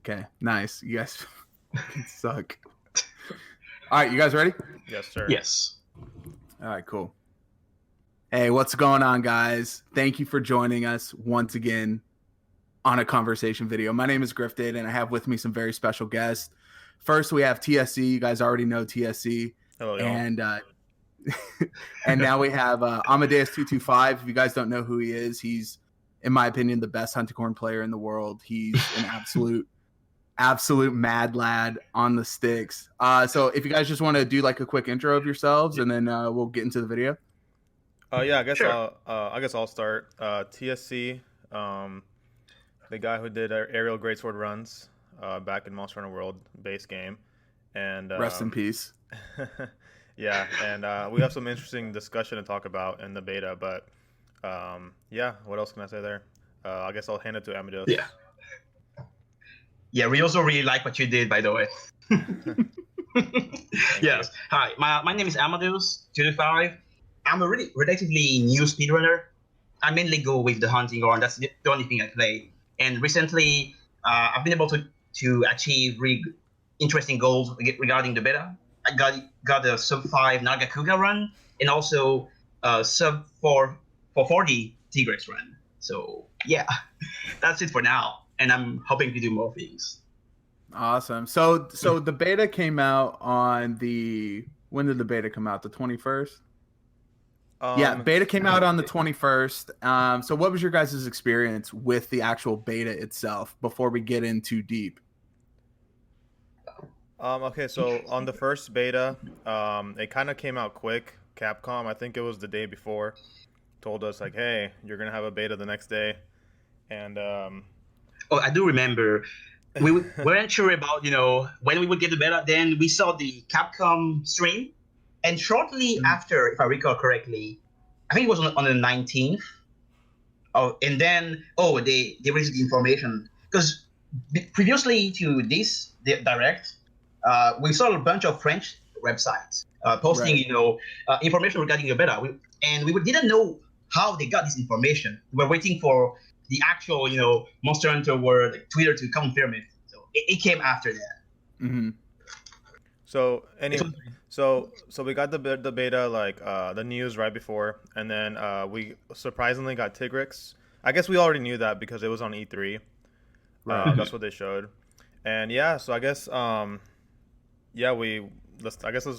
Okay, nice. You guys suck. All right, you guys ready? Yes, sir. Yes. All right, cool. Hey, what's going on, guys? Thank you for joining us once again on a conversation video. My name is Griffted, and I have with me some very special guests. First, we have TSC. You guys already know TSC. Hello, y'all. And and now we have AmaDeus225. If you guys don't know who he is, he's, in my opinion, the best Hunticorn player in the world. He's an absolute mad lad on the sticks. So if you guys just want to do like a quick intro of yourselves, and then we'll get into the video. Yeah, I guess Sure. I guess I'll start. TSC, the guy who did aerial Greatsword runs back in Monster Hunter World base game, and Rest in peace. Yeah, and we have some interesting discussion to talk about in the beta. But yeah, what else can I say there? I guess I'll hand it to AmaDeus. Yeah. Yeah, we also really like what you did, by the way. Yes. Hi, my name is AmaDeus225. I'm a relatively new speedrunner. I mainly go with the hunting horn. That's the only thing I play. And recently, I've been able to achieve really interesting goals regarding the beta. I got a sub 5 Nagakuga run, and also a sub 4 for 40 Tigrex run. So yeah, that's it for now. And I'm hoping to do more things. Awesome. So the beta came out on when did the beta come out? The 21st? Yeah, beta came out on the 21st. So what was your guys' experience with the actual beta itself before we get in too deep? Okay, so on the first beta, it kind of came out quick. Capcom, I think it was the day before, told us like, hey, you're going to have a beta the next day. And Oh, I do remember. We weren't sure about, when we would get the beta. Then we saw the Capcom stream. And shortly after, if I recall correctly, I think it was on the 19th. Oh, and then, they released the information. Because previously to this direct, we saw a bunch of French websites posting, information regarding the beta. We didn't know how they got this information. We were waiting for the actual, Monster Hunter World Twitter to confirm it. So it came after that. Mm-hmm. So anyway, so we got the beta, like the news right before, and then we surprisingly got Tigrex. I guess we already knew that because it was on E3. Right. That's what they showed. And yeah, so I guess let's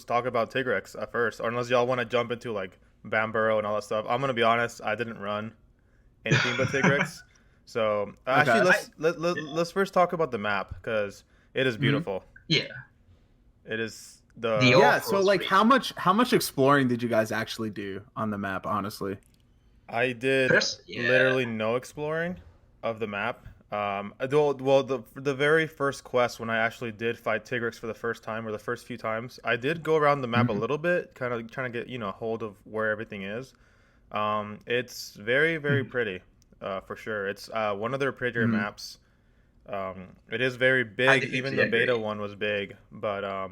talk about Tigrex at first, or unless y'all want to jump into like Banbaro and all that stuff. I'm gonna be honest, I didn't run anything but Tigrex. So actually, let's first talk about the map because it is beautiful. Yeah. It is So like, how much exploring did you guys actually do on the map? Honestly, I did literally no exploring of the map. The very first quest, when I actually did fight Tigrex for the first time, or the first few times, I did go around the map a little bit, kind of trying to get hold of where everything is. It's very, very pretty, for sure. It's one of their prettier maps. It is very big. Even the beta one was big, but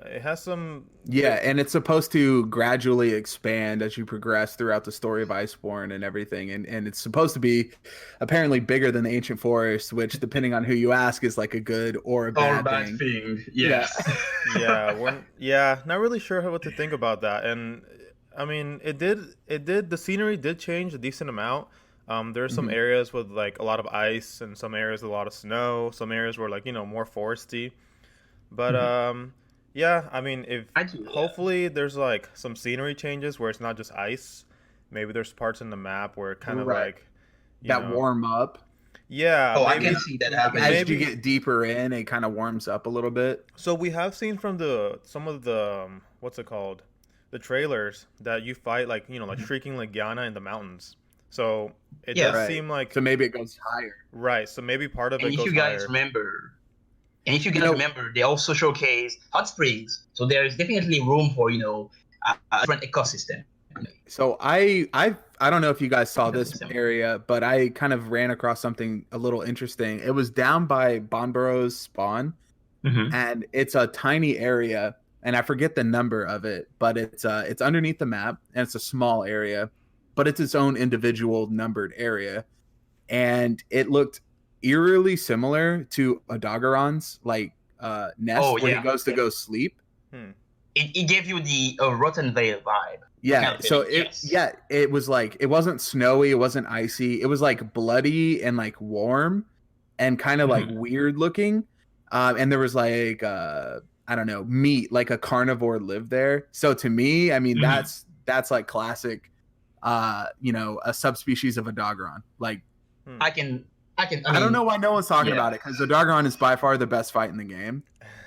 it has some. Yeah, and it's supposed to gradually expand as you progress throughout the story of Iceborne and everything, and it's supposed to be apparently bigger than the Ancient Forest, which, depending on who you ask, is like a good or a bad thing. Yeah. Not really sure what to think about that. And I mean, the scenery did change a decent amount. There are some areas with like a lot of ice, and some areas with a lot of snow. Some areas were like more foresty. But yeah, I mean, hopefully there's like some scenery changes where it's not just ice. Maybe there's parts in the map where it kind of like warm up. Yeah. Oh, I can see that happening. As you get deeper in, it kind of warms up a little bit. So we have seen from some of the what's it called, the trailers, that you fight like like shrieking Legiana in the mountains. So it does seem like, so maybe it goes higher. Right. So maybe part of it goes higher. And if you guys remember, they also showcase hot springs. So there is definitely room for a different ecosystem. So I don't know if you guys saw this area, but I kind of ran across something a little interesting. It was down by Banbaro's spawn, and it's a tiny area, and I forget the number of it, but it's underneath the map, and it's a small area, but it's its own individual numbered area, and it looked eerily similar to Odogaron's like nest where he goes to go sleep. It gave you the Rotten Vale vibe. Yeah, kind of so thing. it was like, it wasn't snowy, it wasn't icy, it was like bloody and like warm and kind of like weird looking. And there was like I don't know, meat, like a carnivore lived there. So to me, I mean, that's like classic you know, a subspecies of Odogaron. Like I mean, I don't know why no one's talking about it, because Odogaron is by far the best fight in the game.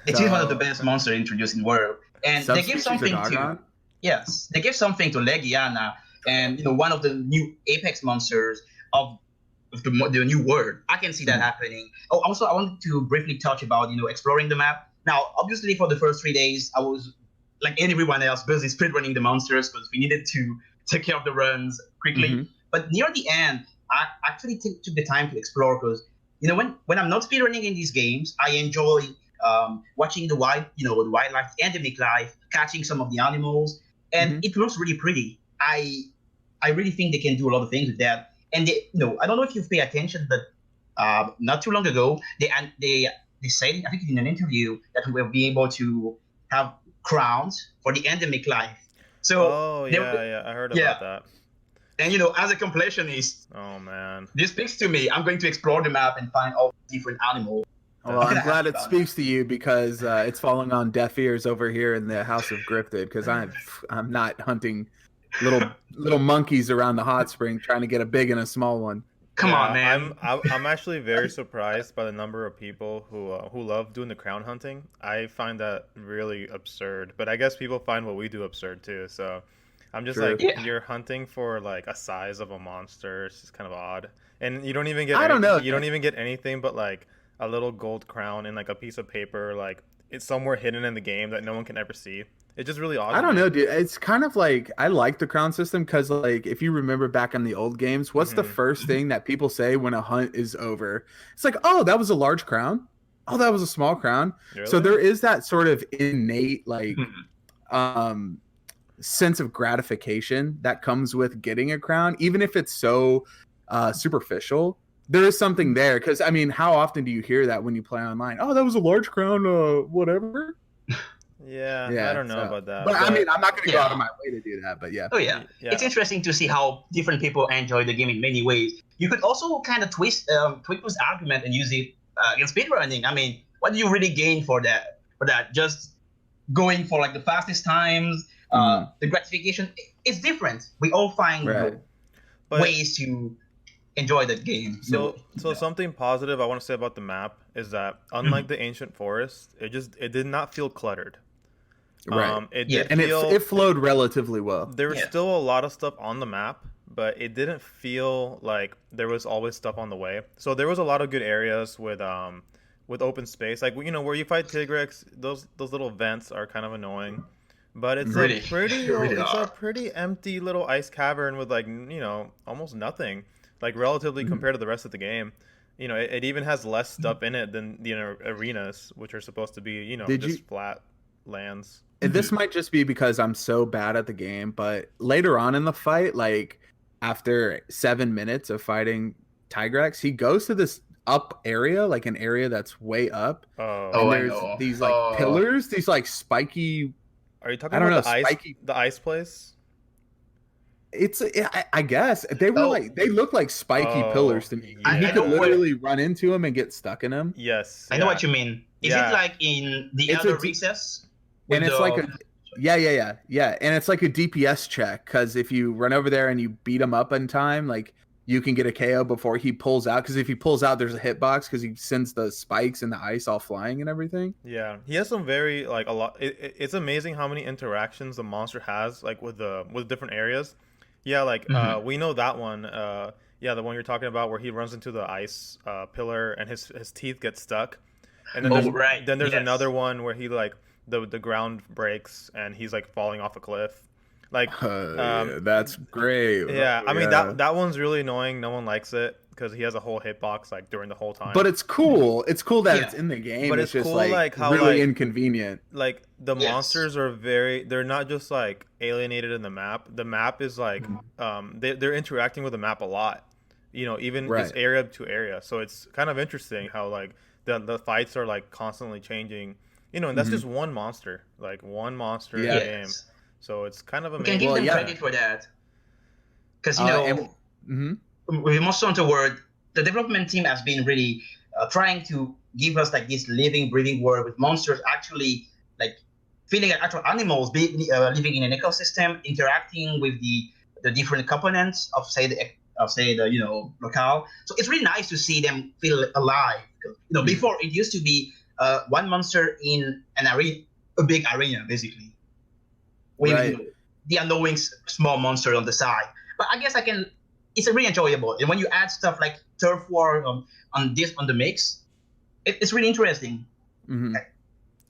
It is one of the best monsters introduced in the world. And they give something to they give something to Legiana, and you know, one of the new apex monsters of the new world. I can see that happening. Oh, also I wanted to briefly touch about, you know, exploring the map. Now, obviously for the first 3 days, I was like everyone else busy speedrunning the monsters because we needed to take care of the runs quickly. But near the end, I actually took the time to explore, because you know, when I'm not speedrunning in these games, I enjoy watching the wildlife, the endemic life, catching some of the animals, and it looks really pretty. I really think they can do a lot of things with that. And they, you know, I don't know if you've paid attention, but not too long ago, they said, I think in an interview, that we will be able to have crowns for the endemic life. So I heard about that. And you know, as a completionist, oh man, this speaks to me. I'm going to explore the map and find all different animals. Well, I'm glad it speaks to you, because it's falling on deaf ears over here in the House of Griffted, because I'm not hunting little monkeys around the hot spring trying to get a big and a small one. Come on, man. I'm actually very surprised by the number of people who love doing the crown hunting. I find that really absurd, but I guess people find what we do absurd too. So I'm just you're hunting for like a size of a monster. It's just kind of odd, and you don't even get. You don't even get anything but like a little gold crown and like a piece of paper, like it's somewhere hidden in the game that no one can ever see. It's just really odd. I don't know, dude. It's kind of like, I like the crown system, because like, if you remember back in the old games, what's the first thing that people say when a hunt is over? It's like, oh, that was a large crown. Oh, that was a small crown. Really? So there is that sort of innate like sense of gratification that comes with getting a crown, even if it's so superficial. There is something there, because I mean, how often do you hear that when you play online? Oh, that was a large crown, whatever. Yeah, I don't know about that. But I mean, I'm not going to go out of my way to do that, but yeah. Oh, yeah. It's interesting to see how different people enjoy the game in many ways. You could also kind of twist this argument and use it in speedrunning. I mean, what do you really gain for that? Just going for like the fastest times, the gratification. It's different. We all find ways to enjoy that game. So something positive I want to say about the map is that unlike the ancient forest, it did not feel cluttered. Right. It flowed relatively well. There was still a lot of stuff on the map, but it didn't feel like there was always stuff on the way. So there was a lot of good areas with open space, like, you know, where you fight Tigrex. Those little vents are kind of annoying, but it's a pretty empty little ice cavern with, like, you know, almost nothing, like, relatively compared to the rest of the game. You know, it even has less stuff in it than the arenas, which are supposed to be, you know, flat lands. This might just be because I'm so bad at the game, but later on in the fight, like after 7 minutes of fighting Tigrex, he goes to this up area, like an area that's way up. And there's these like pillars, these like spiky. Are you talking about the ice place? It's, I guess they were they look like spiky pillars to me. Yeah. You could literally run into them and get stuck in them. Yes, I know what you mean. Is it like in the other recess? And it's like and it's like a DPS check, because if you run over there and you beat him up in time, like you can get a KO before he pulls out. Because if he pulls out, there's a hitbox, because he sends the spikes and the ice all flying and everything. Yeah, he has some very like a lot. It's amazing how many interactions the monster has, like with different areas. Yeah, like we know that one. The one you're talking about, where he runs into the ice pillar and his teeth get stuck. And then there's another one where he like the ground breaks and he's like falling off a cliff. Like that's great. Yeah, I mean that one's really annoying. No one likes it because he has a whole hitbox like during the whole time. But it's cool. It's cool that it's in the game. But it's just cool, like how really inconvenient. Like the monsters are they're not just like alienated in the map. The map is like they're interacting with the map a lot. even Right. just area to area. So it's kind of interesting how like the fights are like constantly changing. And that's just one monster, like one monster in the game. So it's kind of We amazing. can give Well, them yeah. credit for that. Because, with Monster Hunter World, the development team has been really trying to give us like this living, breathing world with monsters actually like feeling like actual animals living in an ecosystem, interacting with the different components of say the locale. So it's really nice to see them feel alive. Before it used to be one monster in an arena, a big arena basically, with the annoying small monster on the side. But I guess it's really enjoyable. And when you add stuff like turf war on the mix, it's really interesting. Mm-hmm.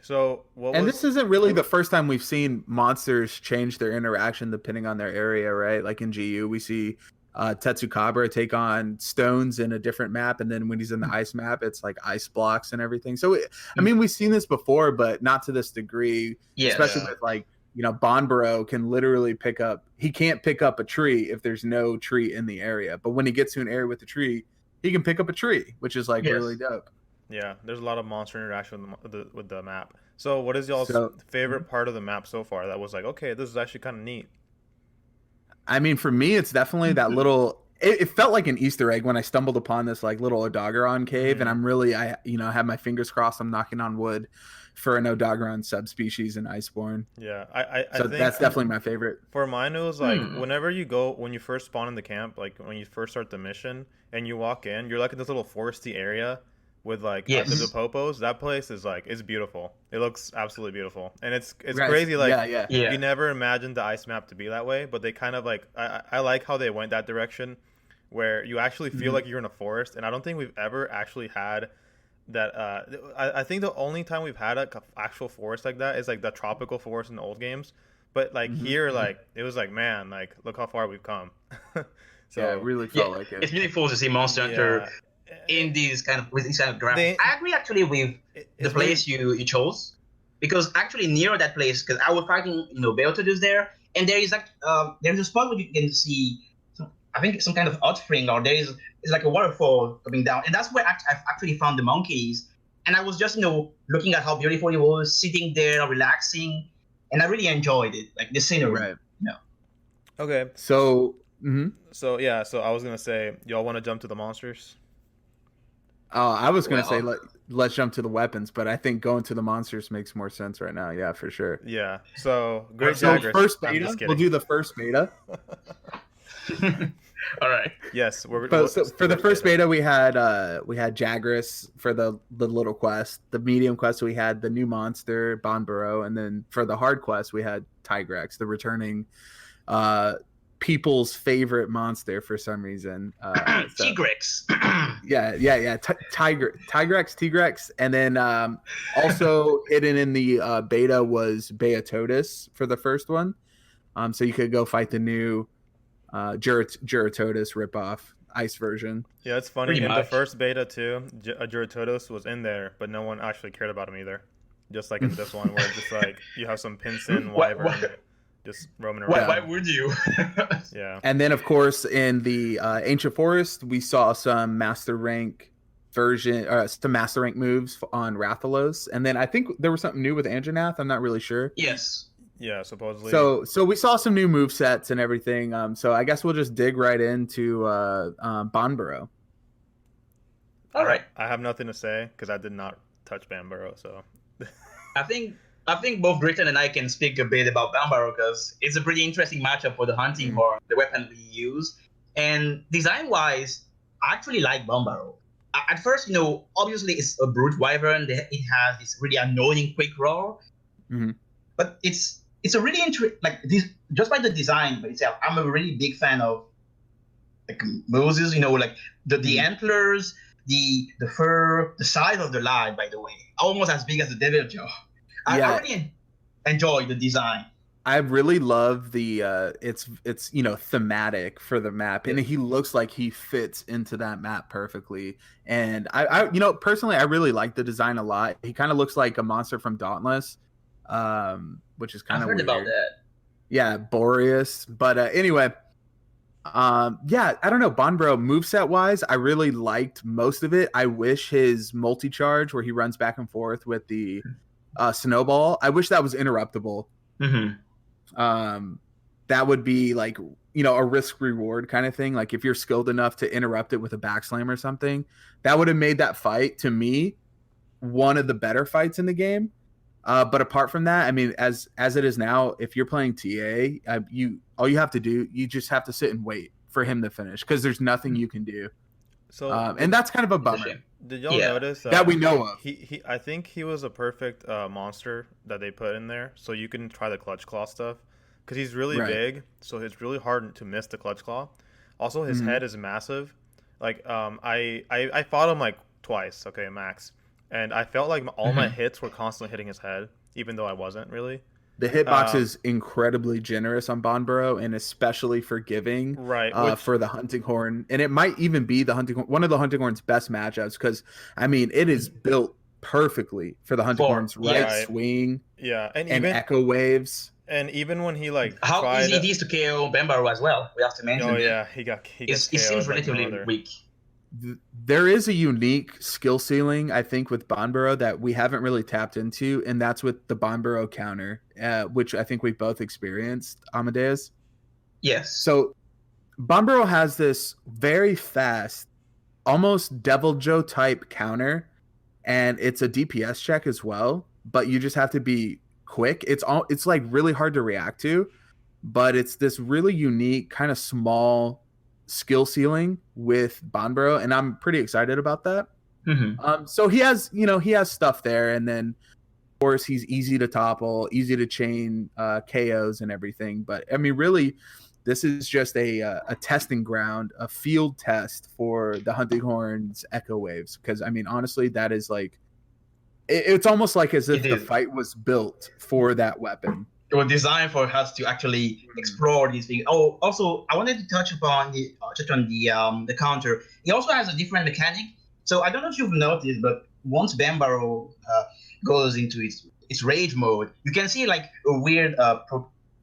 So this isn't really the first time we've seen monsters change their interaction depending on their area, right? Like in GU, we see Tetsukabra take on stones in a different map, and then when he's in the ice map, it's like ice blocks and everything. So, we've seen this before, but not to this degree, especially with like, Banbaro can literally he can't pick up a tree if there's no tree in the area. But when he gets to an area with a tree, he can pick up a tree, which is like really dope. Yeah, there's a lot of monster interaction with the map. So what is y'all's favorite part of the map so far that was like, okay, this is actually kind of neat? I mean, for me, it's definitely that little... It felt like an Easter egg when I stumbled upon this like little Odogaron cave, and I'm really, I have my fingers crossed. I'm knocking on wood for an Odogaron subspecies in Iceborne. Yeah, I think that's definitely my favorite. For mine, it was like when you first spawn in the camp, like when you first start the mission and you walk in, you're like in this little foresty area with like the Popos. That place is like, it's beautiful. It looks absolutely beautiful, and it's crazy. Like you never imagined the ice map to be that way, but they kind of like I like how they went that direction, where you actually feel like you're in a forest. And I don't think we've ever actually had that. I think the only time we've had an actual forest like that is like the tropical forest in the old games. But like here, like it was like, man, like look how far we've come. So it really felt like it. It's really cool to see Monster Hunter in with these kind of graphics. I agree actually with the place you chose, because actually near that place, because I was fighting Beotodus there, and there is like there's a spot where you can see I think some kind of hot spring, or it's like a waterfall coming down, and that's where I've actually found the monkeys. And I was just looking at how beautiful it was, sitting there relaxing, and I really enjoyed it, like the scenery. Right. Okay. So so I was gonna say, y'all want to jump to the monsters? I was going to say, let's jump to the weapons, but I think going to the monsters makes more sense right now. Yeah, for sure. Yeah. So, first beta. We'll do the first beta. All right. Yes. For the first beta, we had Jagras for the little quest. The medium quest, we had the new monster, Banbaro. And then for the hard quest, we had Tigrex, the returning people's favorite monster for some reason. Tigrex. Tigrex. And then also hidden in the beta was Beotodus for the first one. So you could go fight the new Beotodus ripoff ice version. Yeah, it's funny. In the first beta too, Beotodus was in there, but no one actually cared about him either. Just like in this one, where it's just like you have some Pinson wyvern just roaming around. Why would you? Yeah. And then, of course, in the Ancient Forest, we saw some master rank moves on Rathalos. And then I think there was something new with Anjanath. I'm not really sure. Yes. Yeah, supposedly. So we saw some new move sets and everything. So I guess we'll just dig right into Banbaro. All right. I have nothing to say because I did not touch Banbaro. So I think both Griffted and I can speak a bit about Banbaro, because it's a pretty interesting matchup for the hunting horn, the weapon we use. And design-wise, I actually like Banbaro. At first, obviously it's a brute wyvern. It has this really annoying quick roar. Mm-hmm. But it's a really just by the design by itself. I'm a really big fan of like Moses, like the antlers, the fur, the size of the line, by the way, almost as big as the devil jaw. I really enjoy the design. I really love the it's thematic for the map, and he looks like he fits into that map perfectly. And I personally I really like the design a lot. He kind of looks like a monster from Dauntless, which is kind of weird. I've heard about that. Yeah, Boreas. But anyway, Yeah, I don't know. Banbaro moveset wise, I really liked most of it. I wish his multi-charge where he runs back and forth with the snowball, I wish that was interruptible. That would be like, a risk reward kind of thing. Like if you're skilled enough to interrupt it with a backslam or something, that would have made that fight to me one of the better fights in the game. But apart from that, I mean, as it is now, if you're playing TA, all you have to do, you just have to sit and wait for him to finish because there's nothing you can do. So, and that's kind of a bummer. Did y'all notice that we know of? I think he was a perfect monster that they put in there, so you can try the clutch claw stuff because he's really big, so it's really hard to miss the clutch claw. Also, his head is massive. Like, I fought him like twice, okay, max. And I felt like all my hits were constantly hitting his head, even though I wasn't really. The hitbox is incredibly generous on Banbaro, and especially forgiving for the Hunting Horn. And it might even be one of the Hunting Horn's best matchups because, I mean, it is built perfectly for the Hunting Horn's swing and even, Echo Waves. And even when he how easy it is to KO Banbaro as well, we have to mention. Oh yeah, he it seems relatively weak. There is a unique skill ceiling, I think, with Banbaro that we haven't really tapped into, and that's with the Banbaro counter, which I think we've both experienced, Amadeus. Yes. So Banbaro has this very fast, almost Devil Joe type counter, and it's a DPS check as well, but you just have to be quick. It's like really hard to react to, but it's this really unique kind of small skill ceiling with Banbaro, and I'm pretty excited about that. So he has stuff there, and then of course he's easy to topple, easy to chain KOs and everything. But I mean, really, this is just a testing ground, a field test for the Hunting Horn's Echo Waves. Because I mean, honestly, that is like, it's almost like as if the fight was built for that weapon. It was designed for us to actually explore these things. Oh, also, I wanted to touch on the counter. It also has a different mechanic. So I don't know if you've noticed, but once Banbaro goes into its rage mode, you can see like a weird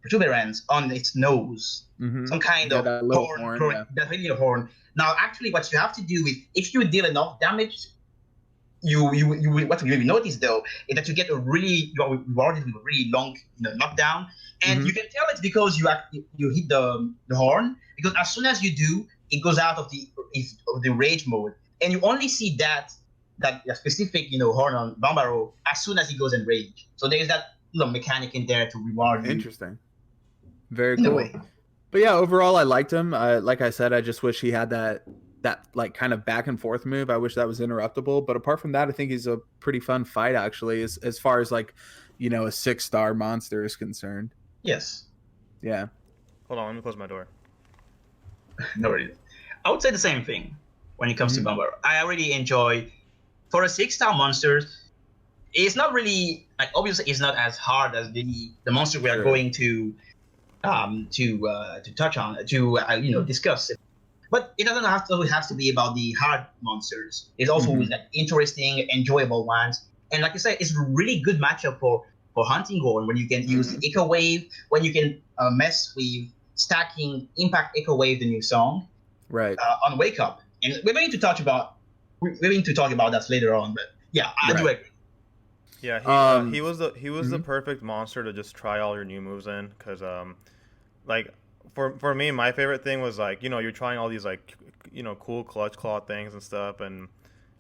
protuberance on its nose, some kind of horn. That's really a horn. Now, actually, what you have to do is, if you deal enough damage, you what you notice though is that you are rewarded with a really long knockdown, and you can tell it's because you hit the horn, because as soon as you do, it goes out of the rage mode, and you only see that specific horn on Banbaro as soon as he goes in rage. So there's that mechanic in there to reward you. Interesting. Very cool. But yeah, overall I liked him. Like I said, I just wish he had that like kind of back and forth move. I wish that was interruptible, but apart from that, I think he's a pretty fun fight actually, as far as like a 6-star monster is concerned. Yes. Yeah. Hold on, let me close my door. No worries. I would say the same thing when it comes to Banbaro. I really enjoy, for a 6-star monster, it's not really like, obviously it's not as hard as the monster we are going to touch on, to discuss. But it doesn't have to be about the hard monsters. It's also like interesting, enjoyable ones. And like I said, it's a really good matchup for Hunting Horn, when you can use the Echo Wave, when you can mess with stacking Impact Echo Wave, the new song, on Wake Up. And we're going to talk about that later on. But yeah, I do agree. Yeah, he was the perfect monster to just try all your new moves in, because like. For me, my favorite thing was like, you're trying all these like, cool clutch claw things and stuff, and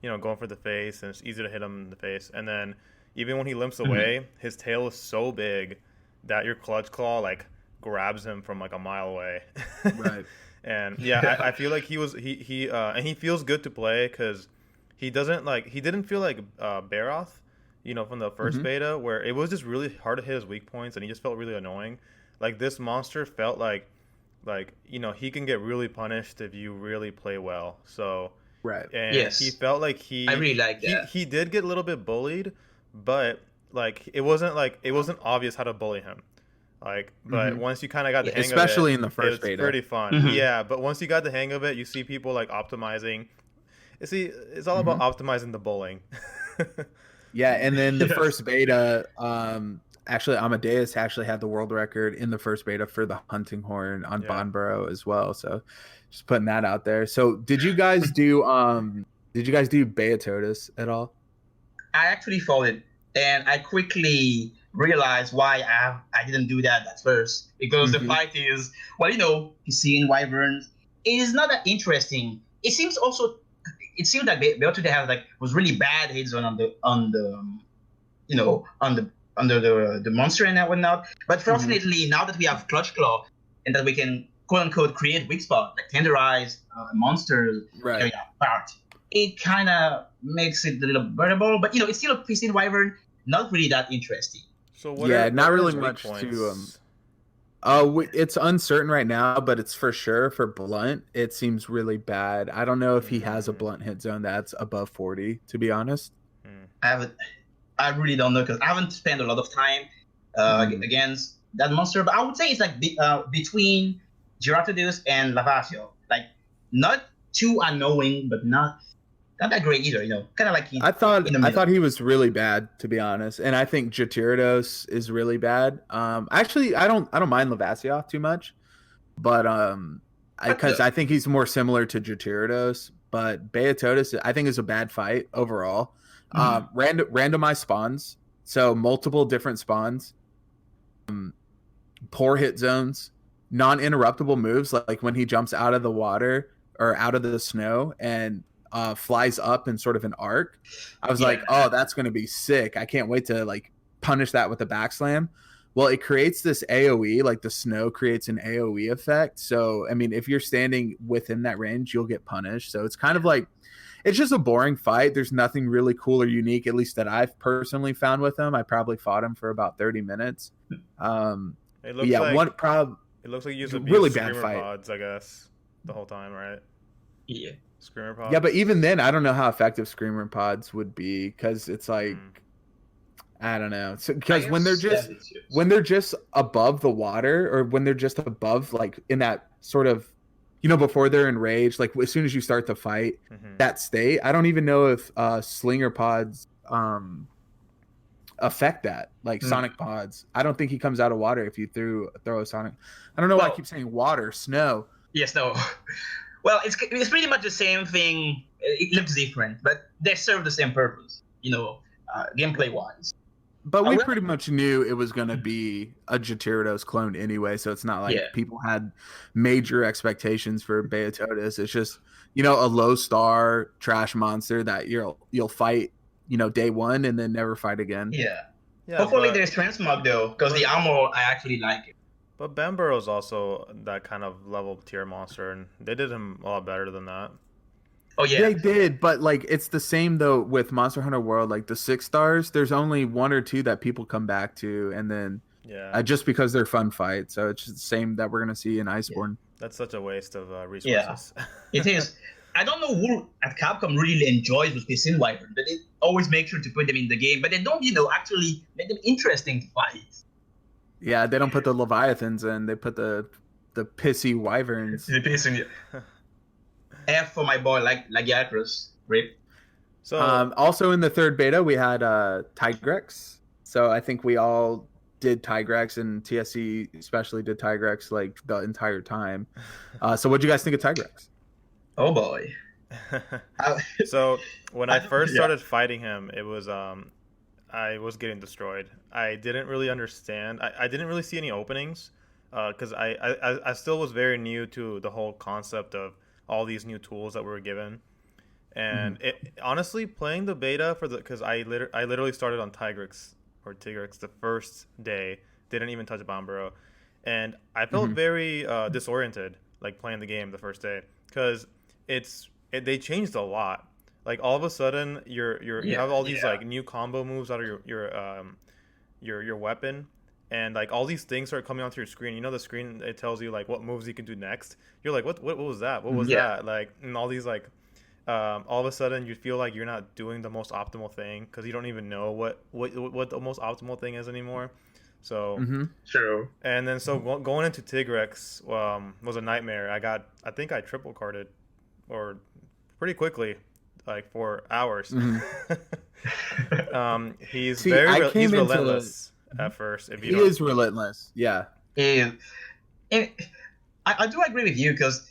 going for the face, and it's easy to hit him in the face. And then even when he limps away, his tail is so big that your clutch claw like grabs him from like a mile away. Right. And yeah, I feel like and he feels good to play, because he didn't feel like Baroth, from the first beta, where it was just really hard to hit his weak points, and he just felt really annoying. Like, this monster felt like he can get really punished if you really play well. So and he felt like I really like that. He did get a little bit bullied, but like it wasn't obvious how to bully him. Like, but once you kind of got the hang of it, especially in the first beta, it's pretty fun. Yeah, but once you got the hang of it, you see people like optimizing. It's all about optimizing the bullying. Yeah, and then the first beta, actually AmaDeus actually had the world record in the first beta for the hunting horn on Banbaro as well. So just putting that out there. So did you guys do Beotodus at all? I actually folded, and I quickly realized why I didn't do that at first, because the fight is, well, seeing wyverns is not that interesting. It seems like Beotodus was really bad hit zone under the monster and whatnot. But fortunately, now that we have Clutch Claw and that we can quote unquote create weak spot like tenderize monsters carrying out part, it kind of makes it a little bearable. But it's still a pristine wyvern, not really that interesting. So not really much to it's uncertain right now, but it's for sure for blunt. It seems really bad. I don't know if he has a blunt hit zone that's above 40, to be honest. I really don't know, because I haven't spent a lot of time against that monster. But I would say it's like between Beotodus and Lavacio. Like, not too annoying, but not that great either. Kind of like I thought he was really bad, to be honest, and I think Agitator is really bad. Actually, I don't mind Lavacio too much, but because I think he's more similar to Agitator. But Beotodus, I think, is a bad fight overall. Randomized spawns, so multiple different spawns, poor hit zones, non-interruptible moves, like when he jumps out of the water or out of the snow and flies up in sort of an arc. I was like, oh, that's going to be sick. I can't wait to like punish that with a backslam. Well, it creates this AoE, like the snow creates an AoE effect. So, I mean, if you're standing within that range, you'll get punished. So it's kind of like, it's just a boring fight. There's nothing really cool or unique, at least that I've personally found with him. I probably fought him for about 30 minutes. It looks like you used a really bad fight. Pods, I guess, the whole time, right? Yeah. Screamer pods. Yeah, but even then, I don't know how effective Screamer pods would be, because it's like, I don't know. Because when they're just above the water, or when they're just above, like in that sort of, before they're enraged, like as soon as you start the fight, that state, I don't even know if Slinger pods affect that, like Sonic pods. I don't think he comes out of water if you throw a Sonic. I don't know why I keep saying water, snow. Yes, no. Well, it's pretty much the same thing. It looks different, but they serve the same purpose, gameplay wise. But we pretty much knew it was going to be a Agitator clone anyway, so it's not like people had major expectations for Beotodus. It's just, a low star trash monster that you'll fight, day one and then never fight again. Yeah. Hopefully there's transmog though, because the armor, I actually like it. But Banbaro is also that kind of level tier monster, and they did him a lot better than that. Oh yeah, they did, but like it's the same though with Monster Hunter World. Like the 6 stars, there's only 1 or 2 that people come back to, and then just because they're fun fights. So it's the same that we're gonna see in Iceborne. That's such a waste of resources. Yeah, it is. I don't know who at Capcom really enjoys with this in wyvern, but they always make sure to put them in the game, but they don't, actually make them interesting to fight. Yeah, they don't put the Leviathans in. They put the pissy wyverns. The pissing. F for my boy, like Yakros. Rip. So also in the third beta we had Tigrex. So I think we all did Tigrex, and TSC especially did Tigrex like the entire time. So what do you guys think of Tigrex? Oh boy. So when I first started fighting him, it was I was getting destroyed. I didn't really understand. I didn't really see any openings because I still was very new to the whole concept of all these new tools that we were given. And honestly, playing the beta because I literally started on Tigrex the first day, didn't even touch Banbaro, and I felt very disoriented like playing the game the first day, because they changed a lot. Like all of a sudden you have all these like new combo moves out of your weapon, and like all these things start coming onto your screen. The screen, it tells you like what moves you can do next. You're like, what was that? What was that? Like, and all these like all of a sudden you feel like you're not doing the most optimal thing, because you don't even know what the most optimal thing is anymore. So true. And then going into Tigrex was a nightmare. I think I triple carded or pretty quickly, like for hours. He's relentless. at first. If you He don't... is relentless. Yeah. And I do agree with you because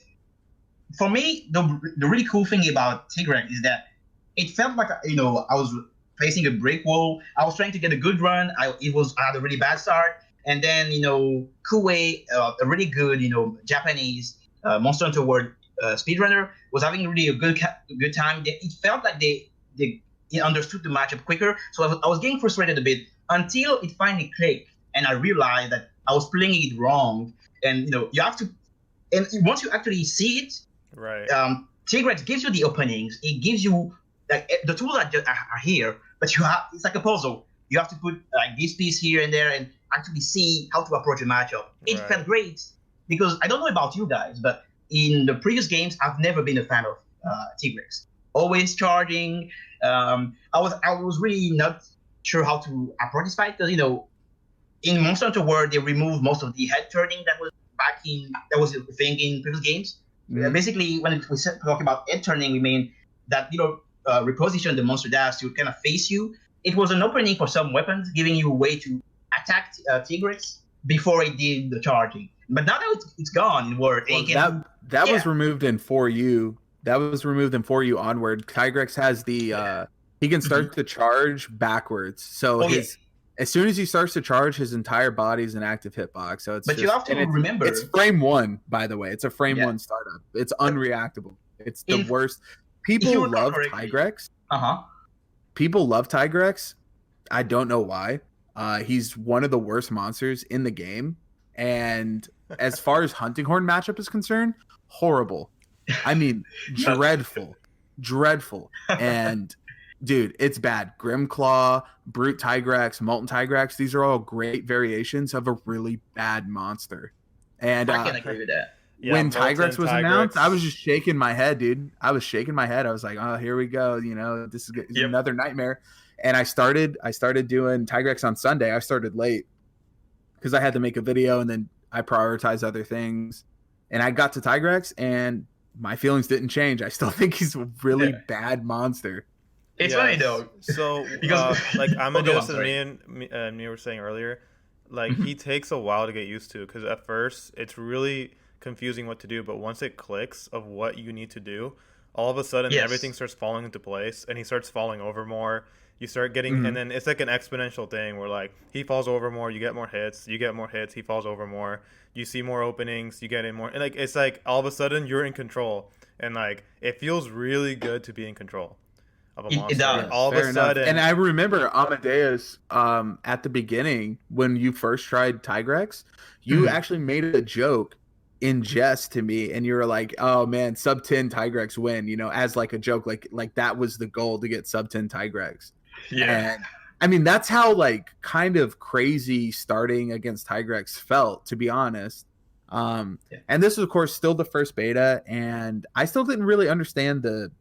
for me, the really cool thing about Tigrex is that it felt like I was facing a brick wall. I was trying to get a good run. I had a really bad start, and then Kuwei, a really good Japanese Monster Hunter World speedrunner, was having really a good time. It felt like they understood the matchup quicker. So I was getting frustrated a bit until it finally clicked, and I realized that I was playing it wrong. And you have to, and once you actually see it, right? Tigrex gives you the openings. It gives you the tools are here, but it's like a puzzle. You have to put this piece here and there and actually see how to approach a matchup. It felt great because I don't know about you guys, but in the previous games, I've never been a fan of Tigrex. Always charging. I was really not sure how to approach this fight because in Monster Hunter World they removed most of the head turning that was a thing in previous games. Mm-hmm. Basically, when we talk about head turning, we mean that reposition the monster dash to kind of face you. It was an opening for some weapons, giving you a way to attack Tigrex before it did the charging. But now that it's gone in World, that was removed in 4U. That was removed in 4U onward. Tigrex has the he can start the charge backwards. So as soon as he starts to charge, his entire body's an active hitbox. So you have to remember, it's frame 1, by the way. It's a frame 1 startup. It's unreactable. It's the worst. People love Tigrex. People love Tigrex. I don't know why. He's one of the worst monsters in the game. And as far as Hunting Horn matchup is concerned, horrible. I mean, dreadful. And dude, it's bad. Grimclaw, Brute Tigrex, Molten Tigrex, these are all great variations of a really bad monster. And I can agree with that. Yeah, when Tigrex was announced, I was just shaking my head, dude. I was shaking my head. I was like, oh, here we go. This is another nightmare. And I started doing Tigrex on Sunday. I started late because I had to make a video and then I prioritized other things. And I got to Tigrex and my feelings didn't change. I still think he's a really bad monster. It's funny though. So like AmaDeus and me were saying earlier, like he takes a while to get used to because at first it's really confusing what to do, but once it clicks of what you need to do, all of a sudden everything starts falling into place and he starts falling over more. You start getting and then it's like an exponential thing where like he falls over more, you get more hits, he falls over more, you see more openings, you get in more, and like it's like all of a sudden you're in control and like it feels really good to be in control of a monster. It does. All of a sudden. And I remember AmaDeus at the beginning when you first tried Tigrex, you actually made a joke in jest to me and you were like, oh man, sub 10 Tigrex win, as like a joke, like that was the goal, to get sub 10 Tigrex. And I mean that's how like kind of crazy starting against Tigrex felt, to be honest. And this is of course still the first beta and I still didn't really understand the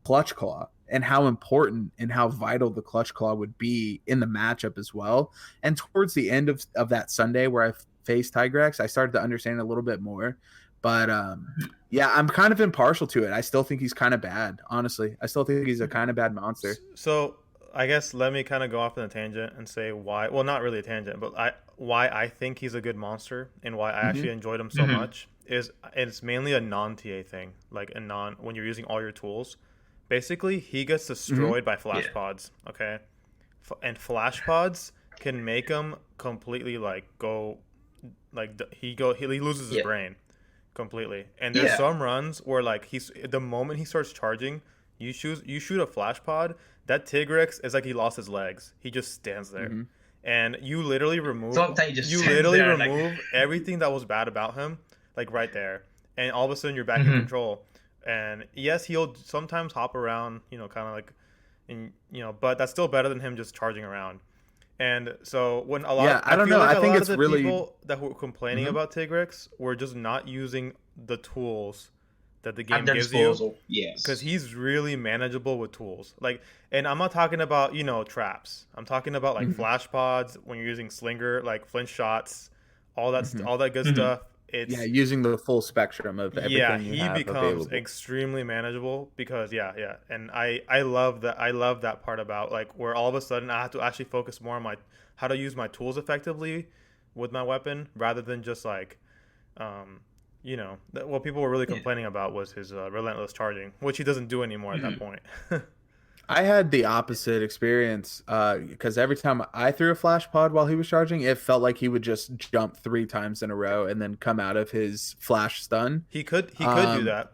Clutch Claw and how important and how vital the Clutch Claw would be in the matchup as well. And towards the end of that Sunday where I faced Tigrex, I started to understand a little bit more. But I'm kind of impartial to it. I still think he's kind of bad, honestly. I still think he's a kind of bad monster. So I guess let me kind of go off on a tangent and say why. Well, not really a tangent, but why I think he's a good monster and why I actually enjoyed him so much is it's mainly a non-TA thing, like when you're using all your tools. Basically, he gets destroyed by flash pods, okay? And flash pods can make him completely he loses his brain completely. And there's some runs where like the moment he starts charging, you shoot a flash pod, that Tigrex is like he lost his legs. He just stands there. And you literally remove everything that was bad about him, like right there. And all of a sudden you're back in control. And yes, he'll sometimes hop around, kind of like, but that's still better than him just charging around. And so when a lot, I don't know, I think it's really people that were complaining about Tigrex were just not using the tools that the game gives you. Yes, because he's really manageable with tools. Like, and I'm not talking about traps. I'm talking about like flash pods when you're using slinger, like flinch shots, all that good stuff. it's using the full spectrum of everything you he have becomes available. extremely manageable because and I love that part about like where all of a sudden I have to actually focus more on my how to use my tools effectively with my weapon rather than just like what people were really complaining about was his relentless charging, which he doesn't do anymore at that point. I had the opposite experience because every time I threw a flash pod while he was charging, it felt like he would just jump 3 times in a row and then come out of his flash stun. He could do that.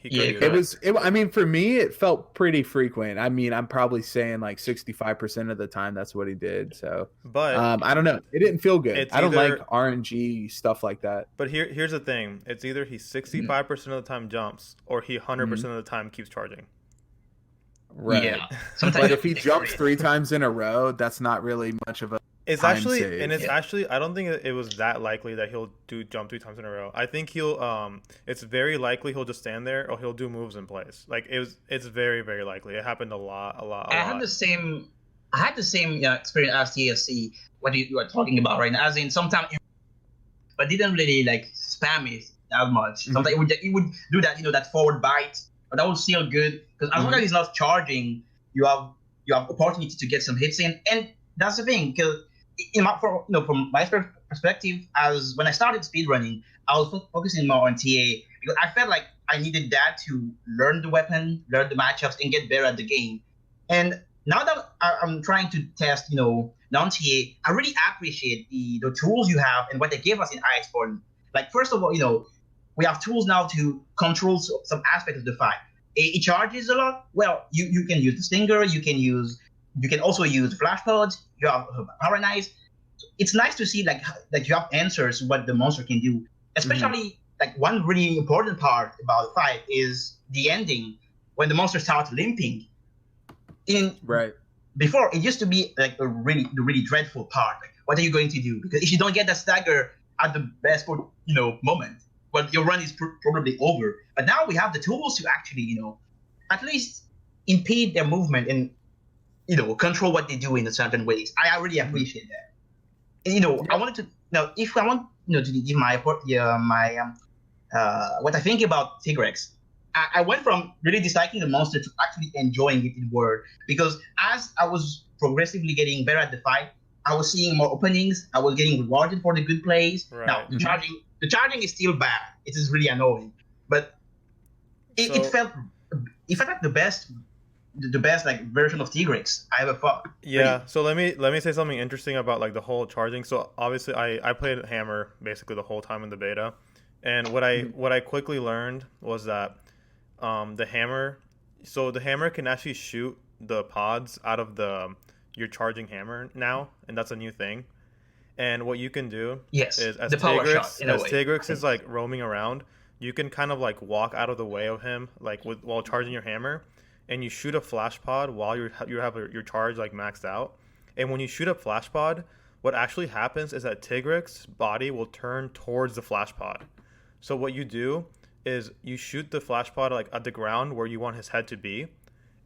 I mean, for me, it felt pretty frequent. I mean, I'm probably saying like 65% of the time that's what he did. So, but I don't know. It didn't feel good. I don't like RNG stuff like that. But here's the thing: it's either he 65% of the time jumps, or he 100% of the time keeps charging. Right. Yeah. But if he jumps 3 times in a row, that's not really much of a. It's actually I don't think it was that likely that he'll jump 3 times in a row. I think he'll it's very likely he'll just stand there or he'll do moves in place. Like it's very, very likely. It happened a lot. I had the same experience as TSC what you are talking about right now. As in sometimes but didn't really like spam it that much. Sometimes it would do that, that forward bite, but that was still good because as long as he's not charging, you have opportunity to get some hits in, and that's the thing because from my perspective, as when I started speedrunning, I was focusing more on TA because I felt like I needed that to learn the weapon, learn the matchups, and get better at the game. And now that I'm trying to test, non-TA, I really appreciate the tools you have and what they gave us in Iceborne. Like, first of all, we have tools now to control some aspect of the fight. It charges a lot. Well, you can use the Stinger. You can also use flash pods. You have Power Knives. It's nice to see like you have answers what the monster can do. Especially like one really important part about the fight is the ending when the monster starts limping. Before it used to be like the really dreadful part. Like, what are you going to do? Because if you don't get that stagger at the best moment, well, your run is probably over. But now we have the tools to actually at least impede their movement and control what they do in a certain ways. I really appreciate that. And I wanted to if I want to give my what I think about Tigrex. I went from really disliking the monster to actually enjoying it in Word because as I was progressively getting better at the fight, I was seeing more openings. I was getting rewarded for the good plays. Right. Now the charging is still bad. It is really annoying, but it felt like the best like version of Tigrex I ever fought. Yeah. So let me say something interesting about like the whole charging. So obviously I played Hammer basically the whole time in the beta, and what I quickly learned was that the hammer can actually shoot the pods out of your charging hammer now, and that's a new thing. And what you can do is as Tigrex is like roaming around, you can kind of like walk out of the way of him like while charging your hammer, and you shoot a flash pod while you have your charge like maxed out. And when you shoot a flash pod, what actually happens is that Tigrex's body will turn towards the flash pod. So what you do is you shoot the flash pod like at the ground where you want his head to be,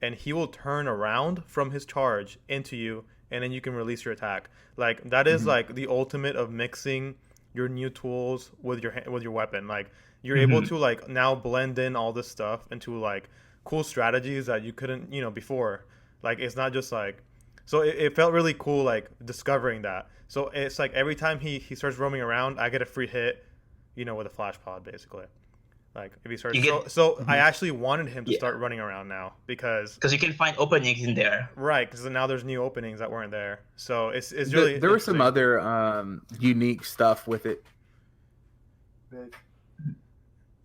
and he will turn around from his charge into you, and then you can release your attack. Like that is like the ultimate of mixing your new tools with your weapon. Like you're able to like now blend in all this stuff into like cool strategies that you couldn't before. Like it's not just like so it felt really cool like discovering that. So it's like every time he starts roaming around, I get a free hit with a flash pod basically. Like if he starts, I actually wanted him to start running around now because you can find openings in there. Right, because now there's new openings that weren't there. So it's really there was some other unique stuff with it.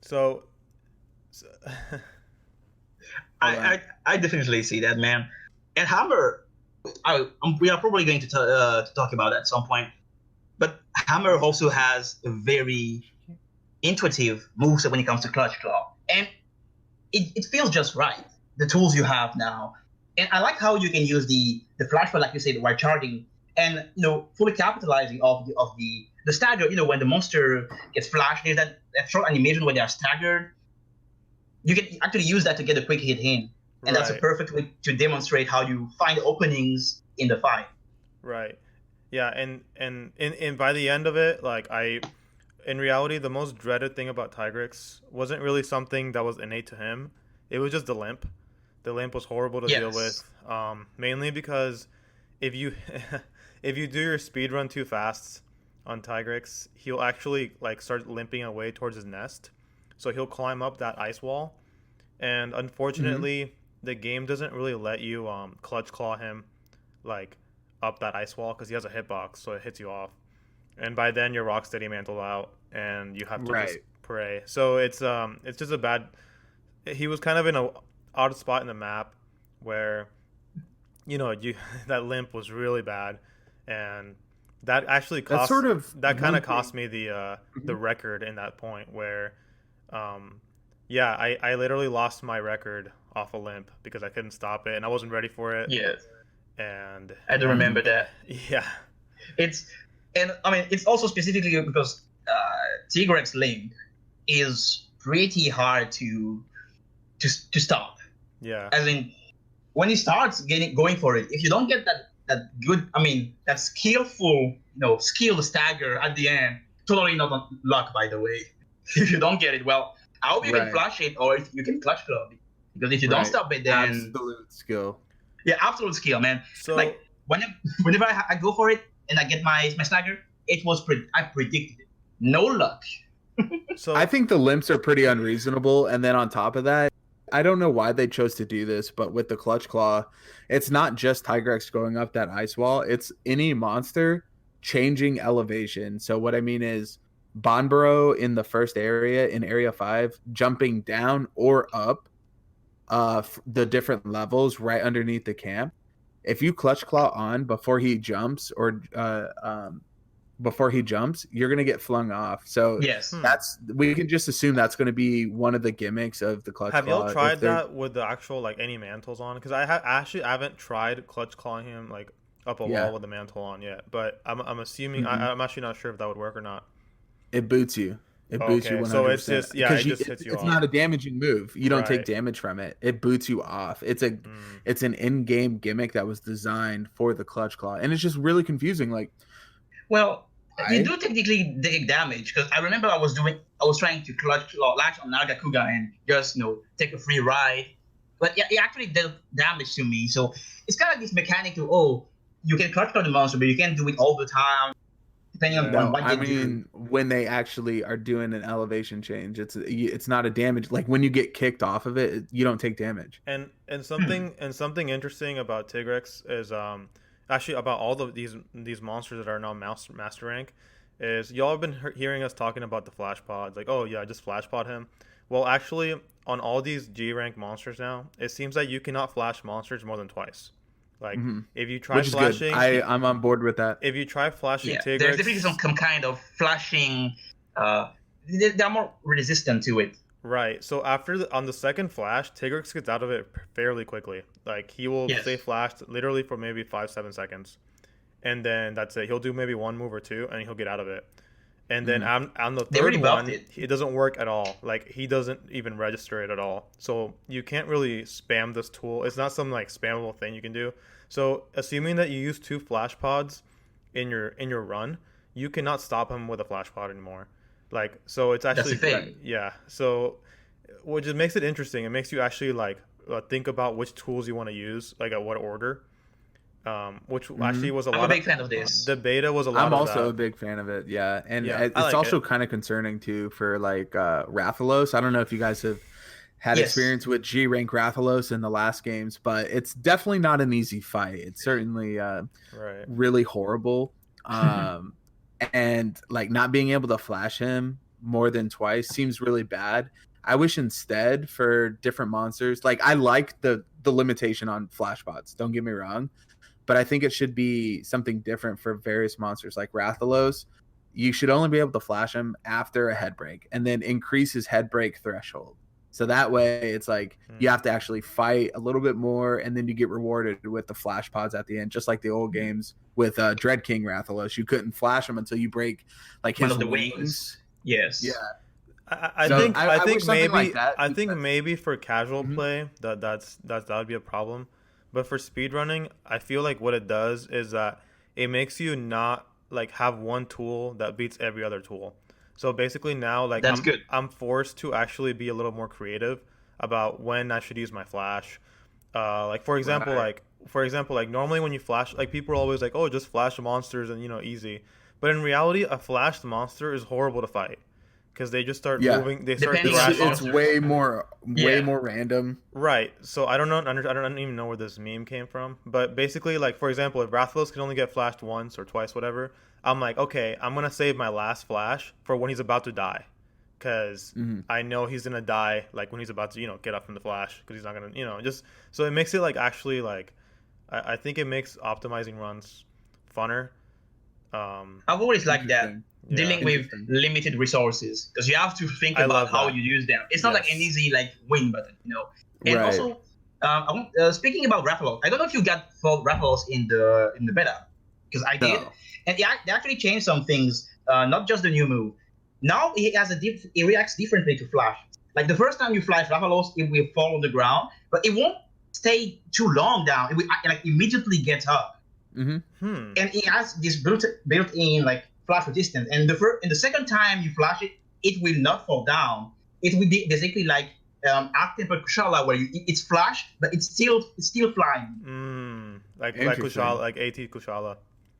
So I definitely see that, man. And Hammer, we are probably going to talk about that at some point. But Hammer also has a very intuitive moves when it comes to Clutch Claw, and it feels just right. The tools you have now, and I like how you can use the flash like you said while charging, and fully capitalizing off the stagger. When the monster gets flashed, there's that short animation when they are staggered. You can actually use that to get a quick hit in, and that's a perfect way to demonstrate how you find openings in the fight. Right. Yeah, and by the end of it, like in reality, the most dreaded thing about Tigrex wasn't really something that was innate to him. It was just the limp. The limp was horrible to deal with, mainly because if you if you do your speed run too fast on Tigrex, he'll actually like start limping away towards his nest. So he'll climb up that ice wall, and unfortunately, the game doesn't really let you clutch claw him like up that ice wall because he has a hitbox, so it hits you off. And by then you're rock steady mantled out, and you have to just pray. So it's just a bad. He was kind of in a odd spot in the map where, you know, that limp was really bad, and that actually cost kind of cost me the record in that point where, I literally lost my record off a limp because I couldn't stop it and I wasn't ready for it. Yes, and I do remember that. Yeah, it's also specifically because Tigrex limp is pretty hard to stop. Yeah. As in, when he starts going for it, if you don't get that good, that skillful, skill stagger at the end, totally not on luck, by the way. If you don't get it, well, I hope you can flash it or you can clutch club it. Because if you don't stop it, then absolute skill. Yeah, absolute skill, man. So like whenever I go for it and I get my stagger, I predicted it. No luck. So I think the limps are pretty unreasonable, and then on top of that, I don't know why they chose to do this, but with the clutch claw, it's not just Tigrex going up that ice wall, it's any monster changing elevation. So what I mean is Banbaro in the first area, in area 5, jumping down or up the different levels right underneath the camp. If you clutch claw on before he jumps you're going to get flung off. So yes, we can just assume that's going to be one of the gimmicks of the clutch claw. Have y'all tried that with the actual like any mantles on? Because I haven't tried clutch clawing him like up a wall with the mantle on yet, but I'm assuming I'm actually not sure if that would work or not. It boots you. It boots you 100%. So it's just it just hits you off. It's not a damaging move. You don't take damage from it. It boots you off. It's an in-game gimmick that was designed for the clutch claw, and it's just really confusing. Like, well, you do technically take damage because I remember I was trying to clutch claw latch on Nagakuga and just take a free ride, but it actually did damage to me. So it's kind of this mechanic to you can clutch claw the monster, but you can't do it all the time. Depending on what you do. When they actually are doing an elevation change, it's not a damage. Like when you get kicked off of it, you don't take damage. And something interesting about Tigrex is actually about all these monsters that are now master rank is y'all have been hearing us talking about the flash pods, like, oh yeah, just flash pod him. Well, actually, on all these G rank monsters now, it seems that you cannot flash monsters more than twice. Like, if you try flashing... I'm on board with that. If you try flashing Tigrex... There's definitely some kind of flashing... they're more resistant to it. Right. So on the second flash, Tigrex gets out of it fairly quickly. Like, he will stay flashed literally for maybe 5-7 seconds. And then that's it. He'll do maybe one move or two, and he'll get out of it. And then on the third one, it doesn't work at all. Like, he doesn't even register it at all. So you can't really spam this tool. It's not some, like, spammable thing you can do. So assuming that you use 2 flash pods in your run, you cannot stop him with a flash pod anymore. Like, so it's actually... That's the thing. Yeah. So, which just makes it interesting. It makes you actually, like, think about which tools you want to use, like, at what order. Which actually was a lot. I'm a big fan of this. The beta was a lot. I'm also a big fan of it. Yeah, and it's also kind of concerning too for like Rathalos. I don't know if you guys have had experience with G rank Rathalos in the last games, but it's definitely not an easy fight. It's certainly really horrible. And like not being able to flash him more than twice seems really bad. I wish instead for different monsters, like I like the limitation on flash pods. Don't get me wrong. But I think it should be something different for various monsters like Rathalos. You should only be able to flash him after a head break and then increase his head break threshold. So that way it's like you have to actually fight a little bit more and then you get rewarded with the flash pods at the end, just like the old games with Dread King Rathalos. You couldn't flash him until you break like his wings. Yes. Yeah. I think maybe for casual play that would be a problem. But for speedrunning, I feel like what it does is that it makes you not like have one tool that beats every other tool. So basically now, like, That's good. I'm forced to actually be a little more creative about when I should use my flash. Like for example, Right. like normally when you flash, like people are always like, oh, just flash monsters and easy. But in reality, a flashed monster is horrible to fight because they just start Yeah. moving. They start Depending on It's the thrashing. it's monster. way Yeah. more random. Right. So I don't even know where this meme came from. But basically, like for example, if Rathalos can only get flashed once or twice, whatever, I'm like, okay, I'm gonna save my last flash for when he's about to die, because I know he's gonna die like when he's about to get up from the flash, because he's not gonna just so it makes it like actually like I think it makes optimizing runs funner. I've always liked that. Interesting. Yeah. Dealing with Interesting. limited resources, because you have to think I about love how that. you use them. It's not like an Yes. easy like win button, And Right. also, speaking about Rathalos, I don't know if you got full Rathalos in the beta, because I did, No. and they actually changed some things. Not just the new move. Now it reacts differently to Flash. Like the first time you flash Rathalos, it will fall on the ground, but it won't stay too long down. It will like immediately get up. And it has this built-in like flash resistance. And the second time you flash it, it will not fall down. It will be basically like acting for Kushala, where it's flashed, but it's still flying. Like Interesting. Kushala, like AT Kushala.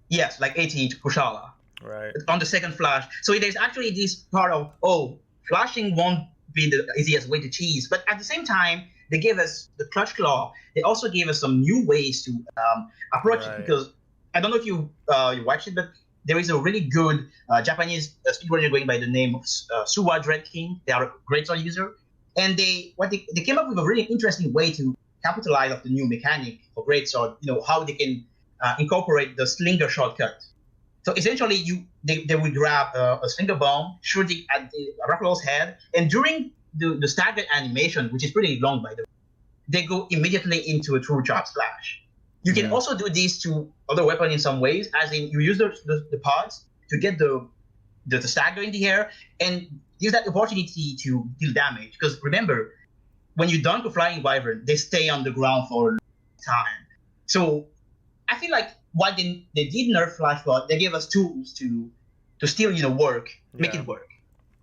Yes, like 80 to Kushala Right. on the second flash. So there's actually this part of flashing won't be the easiest way to cheese, but at the same time they gave us the clutch claw. They also gave us some new ways to approach it, because I don't know if you watched it, but there is a really good Japanese speedrunner going by the name of Suwa Dread King. They are a Greatsword user, and they came up with a really interesting way to capitalize on the new mechanic for Greatsword. How they can incorporate the slinger shortcut. So essentially, they would grab a slinger bomb, shoot it at the Rathalos's head, and during the staggered animation, which is pretty long by the way, they go immediately into a true charge slash. You can also do this to other weapons in some ways, as in you use the pods to get the stagger in the air and use that opportunity to deal damage. Because remember, when you dunk a flying wyvern, they stay on the ground for a long time. So I feel like while they did nerf flash pod, they gave us tools to still make it work.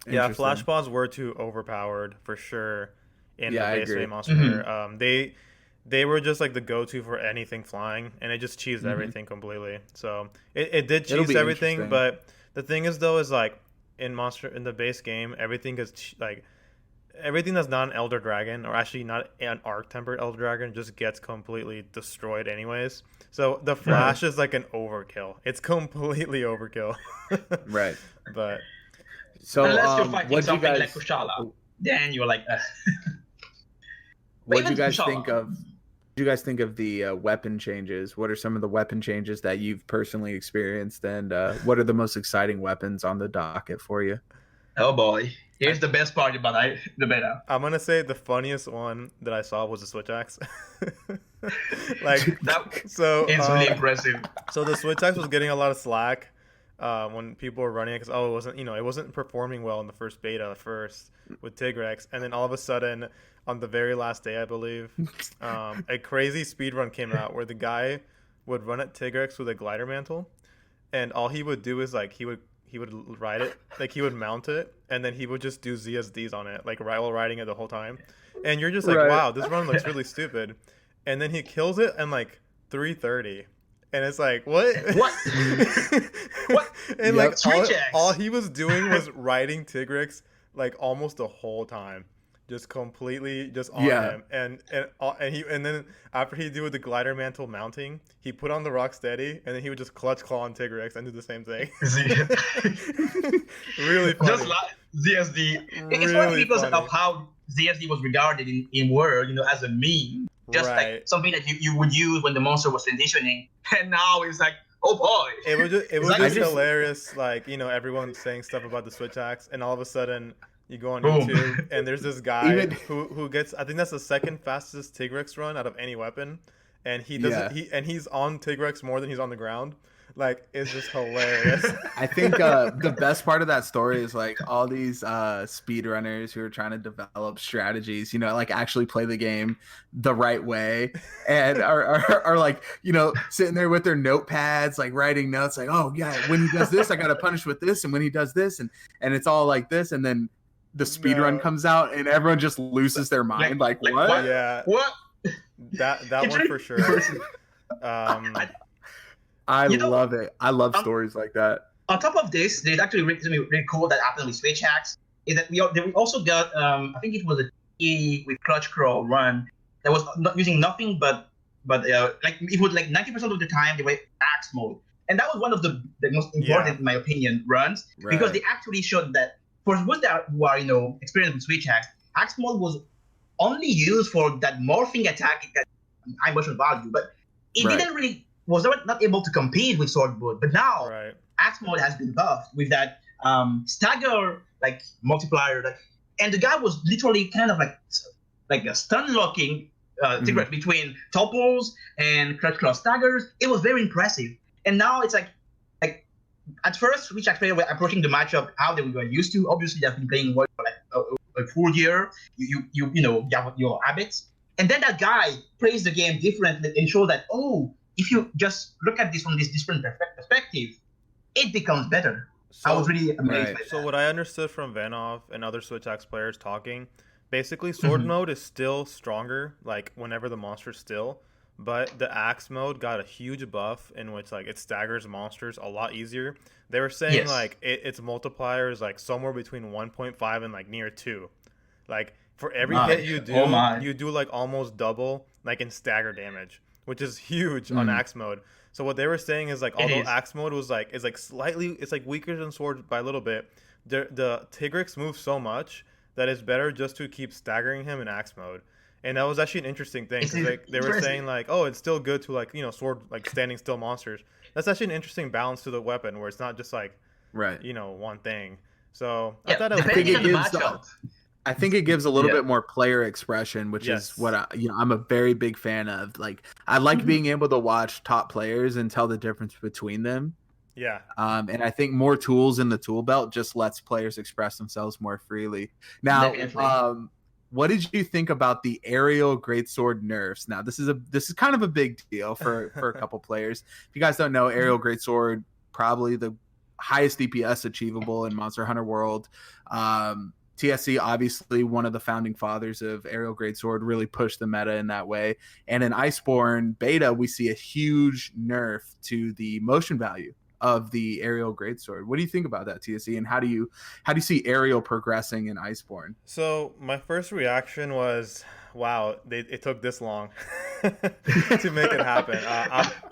Yeah, flash pods were too overpowered for sure in the base game monster. They were just like the go-to for anything flying, and it just cheesed everything completely. So it did cheese everything, but the thing is though is like in the base game, everything is like everything that's not an Elder Dragon, or actually not an Arc-tempered Elder Dragon, just gets completely destroyed anyways. So the flash is like an overkill. It's completely overkill. Right. But so unless you're fighting something guys, like Kushala, then you're like. What do you guys think of? Do you guys think of the weapon changes? What are some of the weapon changes that you've personally experienced, and what are the most exciting weapons on the docket for you? Oh boy, here's the best part about the beta. I'm gonna say the funniest one that I saw was the switch axe. Like so, it's really impressive. So the switch axe was getting a lot of slack when people were running it, because it wasn't performing well in the first beta first with Tigrex, and then all of a sudden on the very last day, I believe, a crazy speedrun came out where the guy would run at Tigrex with a glider mantle, and all he would do is like he would ride it, like he would mount it, and then he would just do ZSDs on it, like while riding it the whole time. And you're just like, wow, this run looks really stupid. And then he kills it in like 3:30. And it's like, what? What? What? And like all he was doing was riding Tigrex like almost the whole time. Just completely just on him. And then after he do the glider mantle mounting, he put on the rock steady, and then he would just clutch claw on Tigrex and do the same thing. Really funny. Just like ZSD. It's Really funny because funny. of how ZSD was regarded in world, as a meme. Just like something that you would use when the monster was transitioning. And now it's like, oh boy. It was like, just hilarious, like, everyone saying stuff about the switch axe, and all of a sudden you go on Boom. YouTube and there's this guy who gets, I think that's the second fastest Tigrex run out of any weapon, and he doesn't he's on Tigrex more than he's on the ground, Like, it's just hilarious. I think the best part of that story is like all these speedrunners who are trying to develop strategies, you know, like actually play the game the right way, and are like, you know, sitting there with their notepads, like writing notes, like, oh yeah, when he does this, I got to punish with this, and when he does this, and it's all like this, and then the speedrun comes out, and everyone just loses their mind, like what? Yeah, What? that one for sure. I love it. I love stories like that. On top of this, there's actually really cool that happened with Switch hacks. Is that we also got I think it was a T with clutch crawl run that was not using nothing but like it was like 90% of the time they were axe mode, and that was one of the most important, in my opinion, runs, because they actually showed that for those that who are, you know, experienced with Switch hacks, axe mode was only used for that morphing attack that high motion value, but it didn't really was not able to compete with sword mode. But now axe mode has been buffed with that stagger like multiplier, and the guy was literally kind of like a stun locking Tigrex between topples and clutch claw staggers. It was very impressive. And now it's like at first, which actually were approaching the matchup how they were used to. Obviously, they've been playing for like a full year. You know, you have your habits, and then that guy plays the game differently and show that, oh, if you just look at this from this different perspective, it becomes better. So, I was really amazed by that. So what I understood from Vanov and other Switch Axe players talking, basically sword mode is still stronger, like whenever the monster's still, but the axe mode got a huge buff in which like it staggers monsters a lot easier. They were saying like its multiplier is like somewhere between 1.5 and like near 2. Like for every hit you do, you do like almost double like in stagger damage, which is huge on axe mode. So what they were saying is like, although axe mode was like is like slightly, it's like weaker than sword by a little bit, the Tigrex moves so much that it's better just to keep staggering him in axe mode. And that was actually an interesting thing, because like they were saying like, oh, it's still good to like, you know, sword like standing still monsters. That's actually an interesting balance to the weapon where it's not just like you know, one thing. So I thought it was I think it gives a little bit more player expression, which is what I'm a very big fan of. Like, I like being able to watch top players and tell the difference between them. Yeah. And I think more tools in the tool belt just lets players express themselves more freely. Now, what did you think about the aerial greatsword nerfs? Now, this is kind of a big deal for a couple players. If you guys don't know, aerial greatsword, probably the highest DPS achievable in Monster Hunter World. TSC, obviously one of the founding fathers of aerial greatsword, really pushed the meta in that way. And in Iceborne beta, we see a huge nerf to the motion value of the aerial greatsword. What do you think about that, TSC? And how do you see aerial progressing in Iceborne? So my first reaction was, wow, it took this long to make it happen.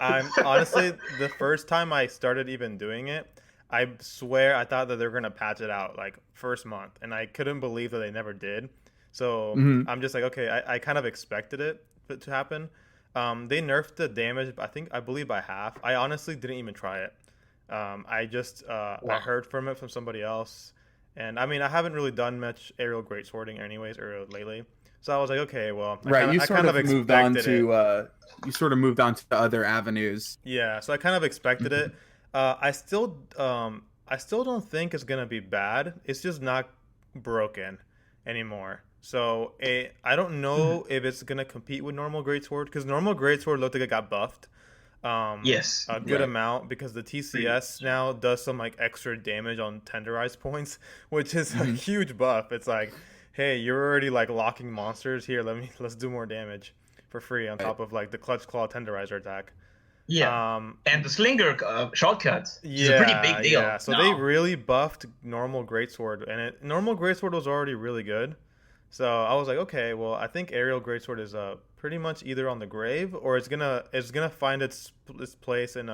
I'm honestly, the first time I started even doing it, I swear I thought that they were going to patch it out like first month, and I couldn't believe that they never did. So I'm just like, okay, I kind of expected it to happen. They nerfed the damage, I believe by half. I honestly didn't even try it. I just I heard from it from somebody else, and I mean, I haven't really done much aerial greatswording anyways lately. So I was like, okay, well, you sort of moved on to other avenues. Yeah, so I kind of expected it. I still don't think it's gonna be bad. It's just not broken anymore. So I don't know if it's gonna compete with normal greatsword, because normal greatsword looked like it got buffed. A good amount, because the TCS now does some like extra damage on tenderized points, which is a huge buff. It's like, hey, you're already like locking monsters here. Let's do more damage for free on top of like the clutch claw tenderizer attack. Yeah, and the slinger shortcut is a pretty big deal. Yeah, so they really buffed normal greatsword, and normal greatsword was already really good. So I was like, okay, well, I think aerial greatsword is pretty much either on the grave, or it's gonna find its place in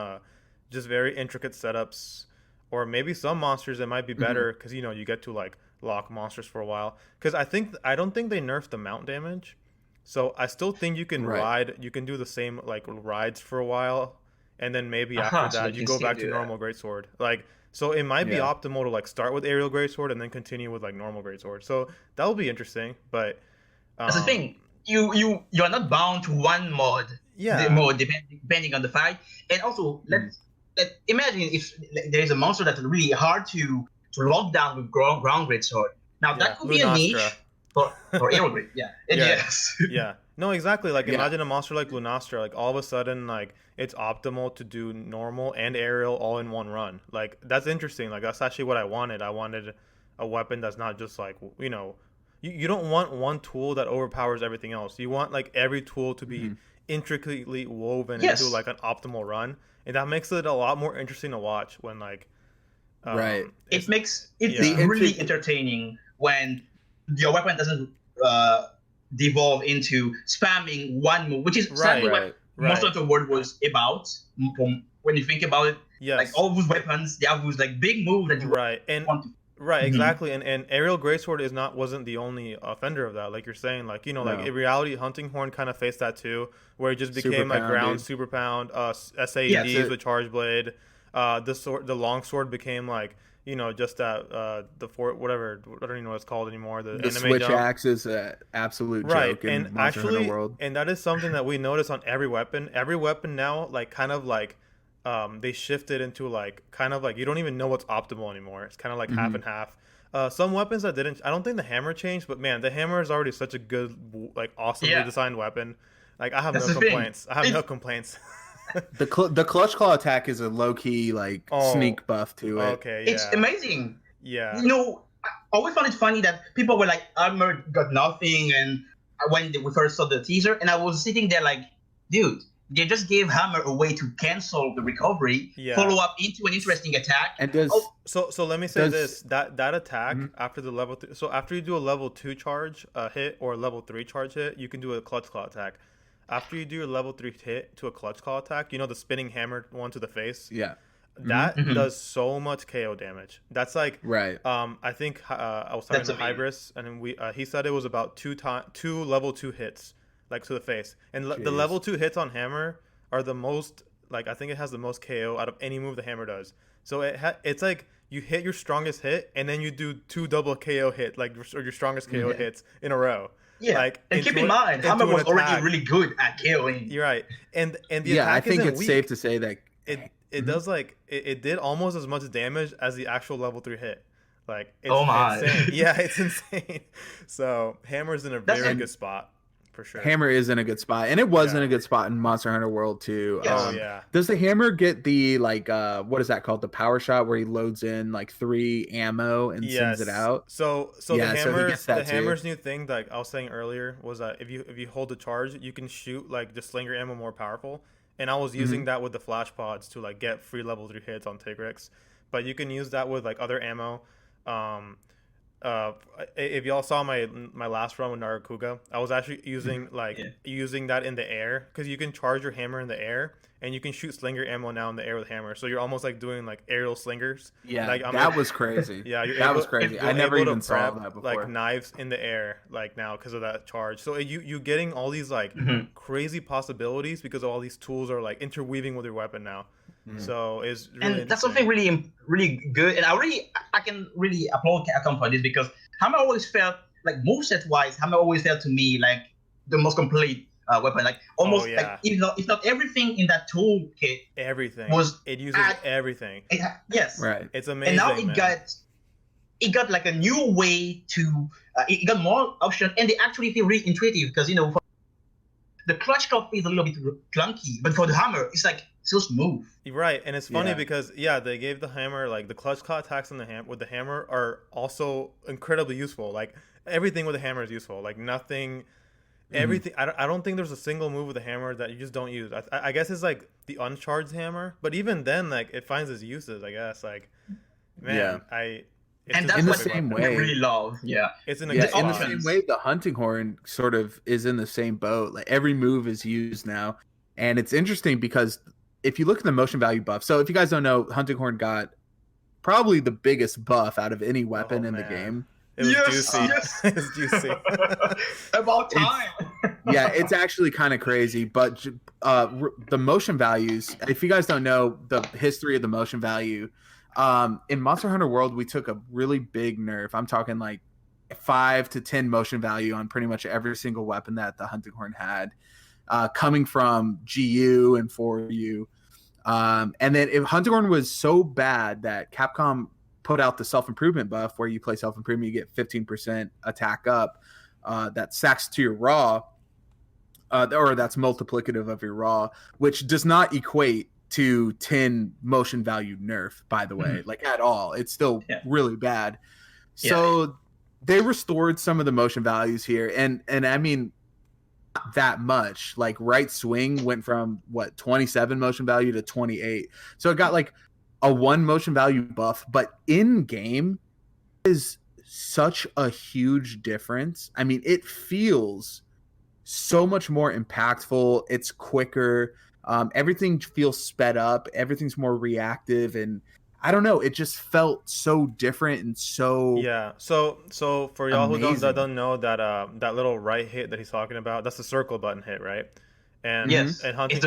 just very intricate setups, or maybe some monsters that might be better because you get to like lock monsters for a while. Because I don't think they nerfed the mount damage. So I still think you can ride. You can do the same like rides for a while, and then maybe after that you go back to normal greatsword. Like, so it might be optimal to like start with aerial greatsword and then continue with like normal greatsword. So that will be interesting. But that's the thing. You're not bound to one mod. Yeah. The mode depending on the fight, and also imagine if there is a monster that's really hard to lock down with ground Greatsword. Now that could be a niche for Aerial Great. Yeah. And yes. Yeah. No, exactly. Like Yeah. imagine a monster like Lunastra, like all of a sudden like it's optimal to do normal and aerial all in one run. Like that's interesting. Like that's actually what I wanted. I wanted a weapon that's not just like, you know, you don't want one tool that overpowers everything else. You want like every tool to be intricately woven into like an optimal run, and that makes it a lot more interesting to watch when like right. It makes it really entertaining when your weapon doesn't devolve into spamming one move, which is sadly what most of the world was about. When you think about it, like all those weapons, they have those like big moves that you want to. Right, exactly, and aerial Greatsword wasn't the only offender of that. Like you're saying, like like in reality, Hunting Horn kind of faced that too, where it just became like ground super pound, SAEDs with Charge Blade. The longsword became like just that the fort whatever, I don't even know what it's called anymore. The anime switch jump. axe is an absolute joke in Monster Hunter World, and that is something that we notice on every weapon. Every weapon now, like kind of like. They shifted into like kind of like you don't even know what's optimal anymore. It's kind of like half and half. Some weapons that didn't. I don't think the hammer changed, but man, the hammer is already such a good, like awesomely designed weapon. Like I have no complaints. I have no complats. The clutch claw attack is a low key like sneak buff to it. Okay, yeah. It's amazing. Yeah. I always found it funny that people were like, armor got nothing, and when we first saw the teaser, and I was sitting there like, dude. They just gave Hammer a way to cancel the recovery, follow up into an interesting attack. And so let me say this: that attack after the level so after you do a level 2 charge hit or a level 3 charge hit, you can do a clutch claw attack. After you do your level 3 hit to a clutch claw attack, the spinning hammer one to the face. Yeah. That does so much KO damage. That's like I think I was talking to Hybris, and he said it was about two level 2 hits. Like to the face, and the level 2 hits on hammer are the most like I think it has the most KO out of any move the hammer does. So it's like you hit your strongest hit and then you do 2 double KO hit like or your strongest KO hits in a row. Yeah, like and keep in mind, Hammer was already really good at KOing. You're right, and the attack I think it's weak. safe to say that it does like it did almost as much damage as the actual level 3 hit. Like it's insane. Yeah, it's insane. So Hammer's in a very good spot. For sure. Hammer is in a good spot, and it was in a good spot in Monster Hunter World too. Yes. Does the hammer get the like what is that called? The power shot where he loads in like 3 ammo and sends it out. So the hammer's new thing, like I was saying earlier, was that if you hold the charge, you can shoot like the slinger ammo more powerful. And I was using that with the flash pods to like get free level 3 hits on Tigrex, but you can use that with like other ammo. If y'all saw my last run with Narakuga, I was actually using using that in the air because you can charge your hammer in the air and you can shoot slinger ammo now in the air with hammer. So you're almost like doing like aerial slingers. Yeah, like, that was crazy. Yeah, that was crazy. I never even saw that before. Like knives in the air, like now because of that charge. So you getting all these like crazy possibilities because all these tools are like interweaving with your weapon now. So it's really and that's something really good, and I can really applaud Capcom for this because Hammer always felt like moveset wise, Hammer always felt to me like the most complete weapon, like almost like if not everything in that toolkit, it uses everything. Yes, right. It's amazing. And now it got like a new way to it got more options, and they actually feel really intuitive because for the clutch claw is a little bit clunky, but for the hammer, it's like so smooth. Right, and it's funny because they gave the hammer like the clutch claw attacks on with the hammer are also incredibly useful. Like everything with the hammer is useful. Like nothing, everything. I don't think there's a single move with the hammer that you just don't use. I guess it's like the uncharged hammer, but even then, like it finds its uses. I guess like man, and that's in the what same I way. really love. Yeah, it's in the same way. The hunting horn sort of is in the same boat. Like every move is used now, and it's interesting because if you look at the motion value buff. So if you guys don't know, hunting horn got probably the biggest buff out of any weapon in the game. It was juicy. Yes. It was juicy. About time. It's actually kind of crazy. But the motion values, if you guys don't know the history of the motion value, in Monster Hunter World, we took a really big nerf. I'm talking like 5 to 10 motion value on pretty much every single weapon that the hunting horn had, coming from GU and 4U. And then if Hunting Horn was so bad that Capcom put out the self-improvement buff where you play self-improvement, you get 15% attack up, that stacks to your raw, or that's multiplicative of your raw, which does not equate to 10 motion value nerf, by the way, like at all. It's still really bad. So they restored some of the motion values here, and I mean, not that much. Like right swing went from 27 motion value to 28, so it got like a 1 motion value buff, but in game is such a huge difference. I mean, it feels so much more impactful. It's quicker. Everything feels sped up. Everything's more reactive, and I don't know. It just felt so different and so So for y'all amazing. who don't know that that little right hit that he's talking about, that's the circle button hit, right? And and Hunting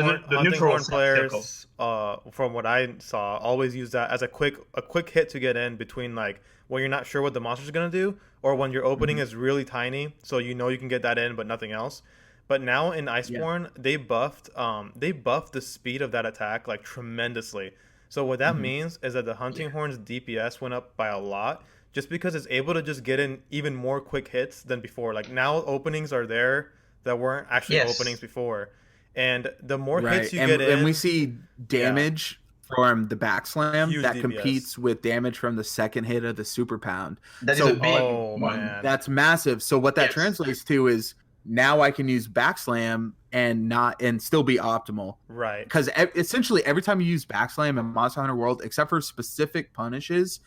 Horn players, from what I saw, always use that as a quick hit to get in between, like when you're not sure what the monster's gonna do, or when your opening is really tiny, so you know you can get that in but nothing else. But now in Iceborne, they buffed the speed of that attack like tremendously. So what that means is that the Hunting Horn's DPS went up by a lot, just because it's able to just get in even more quick hits than before. Like now openings are there that weren't actually openings before. And the more hits you get in, and we see damage from the backslam that DPS. competes with damage from the second hit of the super pound. That is a big one. Man. That's massive. So what that translates to is now I can use backslam and still be optimal. Right. Because essentially every time you use backslam in Monster Hunter World, except for specific punishes,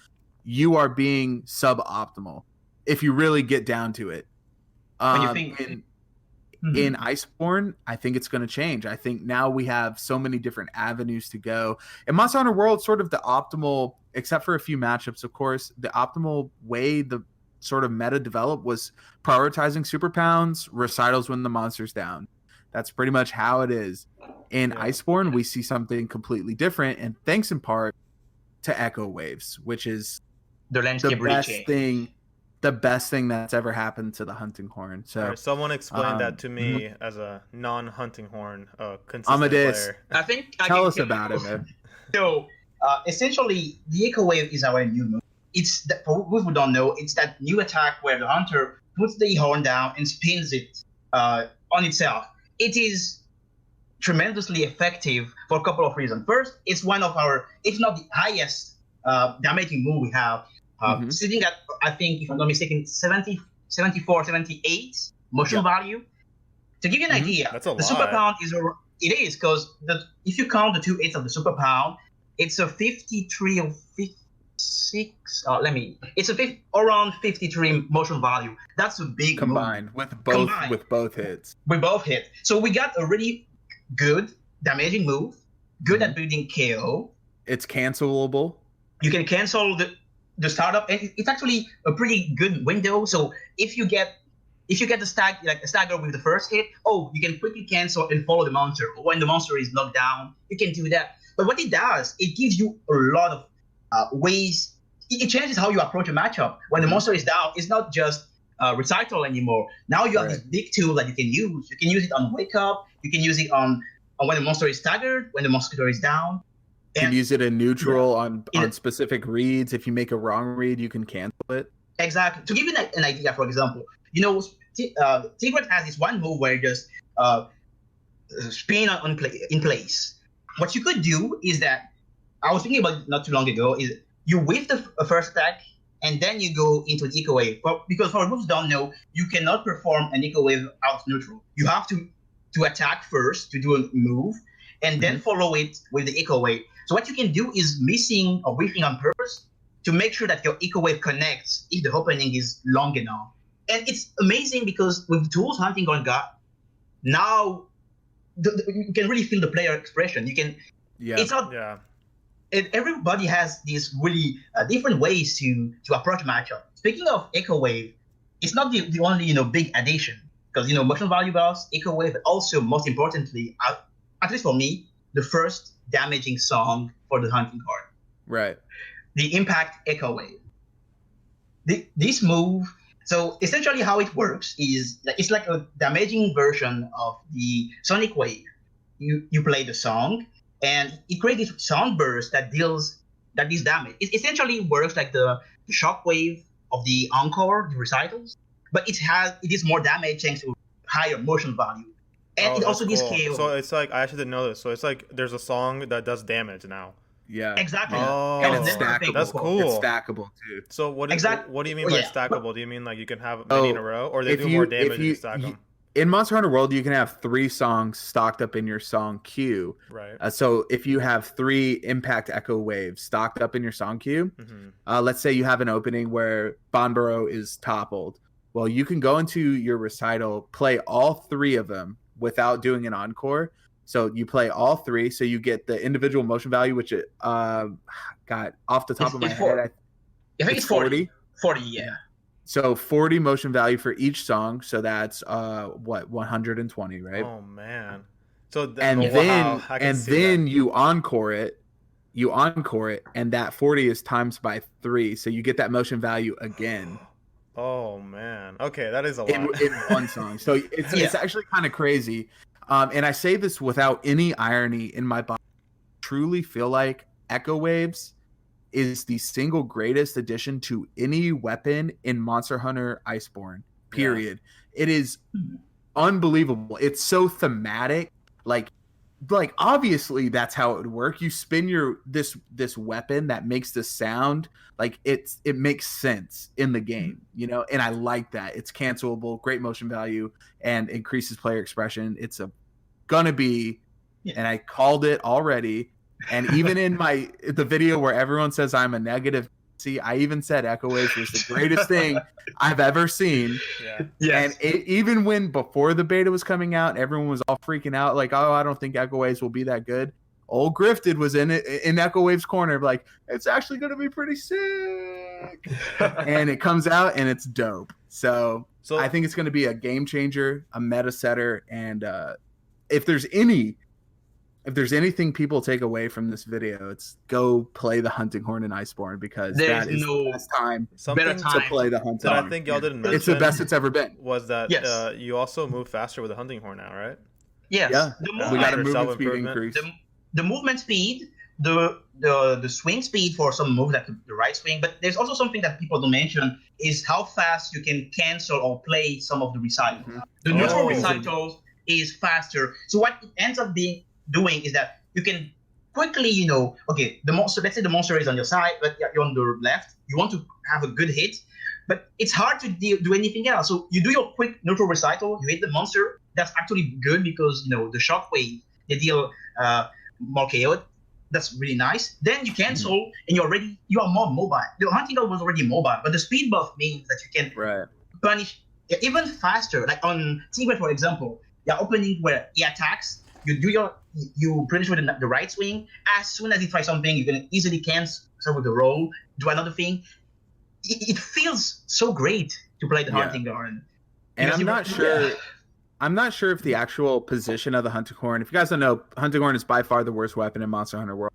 you are being suboptimal if you really get down to it. When you think in Iceborne, I think it's going to change. I think now we have so many different avenues to go. In Monster Hunter World, sort of the optimal, except for a few matchups, of course, the optimal way the sort of meta developed was prioritizing super pounds, recitals when the monster's down. That's pretty much how it is. In Iceborne, we see something completely different, and thanks in part to Echo Waves, which is the best thing that's ever happened to the Hunting Horn. So someone explain that to me as a non-Hunting Horn consistent AmaDeus, player. I think tell us about it, man. So essentially, the Echo Wave is our new move. It's for those who don't know, it's that new attack where the hunter puts the horn down and spins it on itself. It is tremendously effective for a couple of reasons. First, it's one of our, if not the highest damaging move we have. Sitting at, I think, if I'm not mistaken, 74, 78 motion value. To give you an idea, that's a lot. Super Pound it is, because if you count the 2 8s of the Super Pound, it's a 53 or 56. It's around 53 motion value. That's a big combined move. with both hits. We both hit. So we got a really good damaging move, good at building KO. It's cancelable. You can cancel the startup, and it's actually a pretty good window. So if you get the stagger with the first hit, you can quickly cancel and follow the monster. Or when the monster is knocked down, you can do that. But what it does, it gives you a lot of ways. It changes how you approach a matchup. When the monster is down, it's not just recital anymore. Now you have this big tool that you can use. You can use it on wake up. You can use it on when the monster is staggered, when the monster is down. You can use it in neutral on specific reads. If you make a wrong read, you can cancel it. Exactly. To give you an idea, for example, Tigrex has this one move where you just spin in place. What you could do is that, I was thinking about it not too long ago, is you whiff the first attack and then you go into the Echo Wave. Because for those who don't know, you cannot perform an Echo Wave out neutral. You have to attack first to do a move and then follow it with the Echo Wave. So what you can do is missing or whiffing on purpose to make sure that your Echo Wave connects if the opening is long enough. And it's amazing because with the tools Hunting Horn got, now you can really feel the player expression. You can, and everybody has these really different ways to approach matchup. Speaking of Echo Wave, it's not the only big addition, because motion value buffs, Echo Wave, but also most importantly, at least for me, the first damaging song for the Hunting Horn. Right. The Impact Echo Wave. This move. So essentially, how it works is it's like a damaging version of the Sonic Wave. You play the song, and it creates this sound burst that deals damage. It essentially works like the shockwave of the encore, the recitals, but it is more damage thanks to higher motion value, and it also cool. scale. So it's like, I actually didn't know this. So it's like there's a song that does damage now. Yeah, exactly. Oh, and it's stackable. That's cool. It's stackable too. So what do you mean by stackable? Do you mean like you can have many in a row, or they do more damage if you stack them? In Monster Hunter World, you can have 3 songs stocked up in your song queue. Right. So if you have 3 impact echo waves stocked up in your song queue, let's say you have an opening where Banbaro is toppled. Well, you can go into your recital, play all 3 of them without doing an encore. So you play all 3, so you get the individual motion value, which got off the top of my head. I think it's 40. 40, yeah. So 40 motion value for each song. So that's 120, right? Oh man. So then you encore it. And that 40 is times by 3. So you get that motion value again. Oh man. Okay, that is a lot. In one song. So it's actually kind of crazy. And I say this without any irony in my body. I truly feel like Echo Waves is the single greatest addition to any weapon in Monster Hunter Iceborne, period. Yeah. It is unbelievable. It's so thematic. Like obviously that's how it would work. You spin this weapon that makes the sound, like it makes sense in the game, you know, and I like that. It's cancelable, great motion value, and increases player expression. It's gonna be, and I called it already. And even in the video where everyone says I'm a negative, I even said Echo Waves was the greatest thing I've ever seen. Yeah. Yes. And even when before the beta was coming out, everyone was all freaking out, like, "Oh, I don't think Echo Waves will be that good." Old Griffted was in Echo Waves corner, like, it's actually going to be pretty sick. And it comes out and it's dope. So I think it's going to be a game changer, a meta setter, and if there's anything people take away from this video, it's go play the Hunting Horn in Iceborne, because that is the best time to play the Hunting Horn. I think y'all didn't mention. It's the best it's ever been. Was that you also move faster with the Hunting Horn now, right? Yes. Yeah. We got a movement speed increase. The movement speed, the swing speed for some moves, like the right swing. But there's also something that people don't mention is how fast you can cancel or play some of the recitals. The neutral recitals is faster. So what it ends up doing is that you can quickly, the monster, let's say the monster is on your side, but you're on the left. You want to have a good hit, but it's hard to do anything else. So you do your quick neutral recital, you hit the monster. That's actually good because, the shockwave, they deal more chaos. That's really nice. Then you cancel and you are more mobile. The Hunting Horn was already mobile, but the speed buff means that you can punish even faster. Like on Tigrex, for example, you're opening where he attacks. You finish with the right swing. As soon as you try something, you can easily cancel with the roll, do another thing. It feels so great to play the Hunting Horn. And I'm not sure if the actual position of the Hunting Horn, if you guys don't know, Hunting Horn is by far the worst weapon in Monster Hunter World.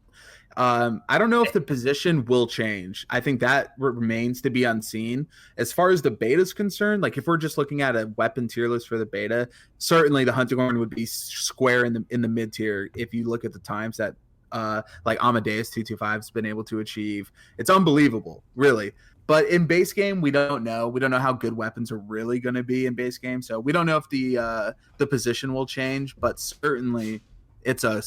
I don't know if the position will change. I think that remains to be unseen. As far as the beta is concerned, like if we're just looking at a weapon tier list for the beta, certainly the Hunting Horn would be square in the mid tier. If you look at the times that like AmaDeus225 has been able to achieve, it's unbelievable, really. But in base game, we don't know. We don't know how good weapons are really going to be in base game. So we don't know if the position will change. But certainly, it's a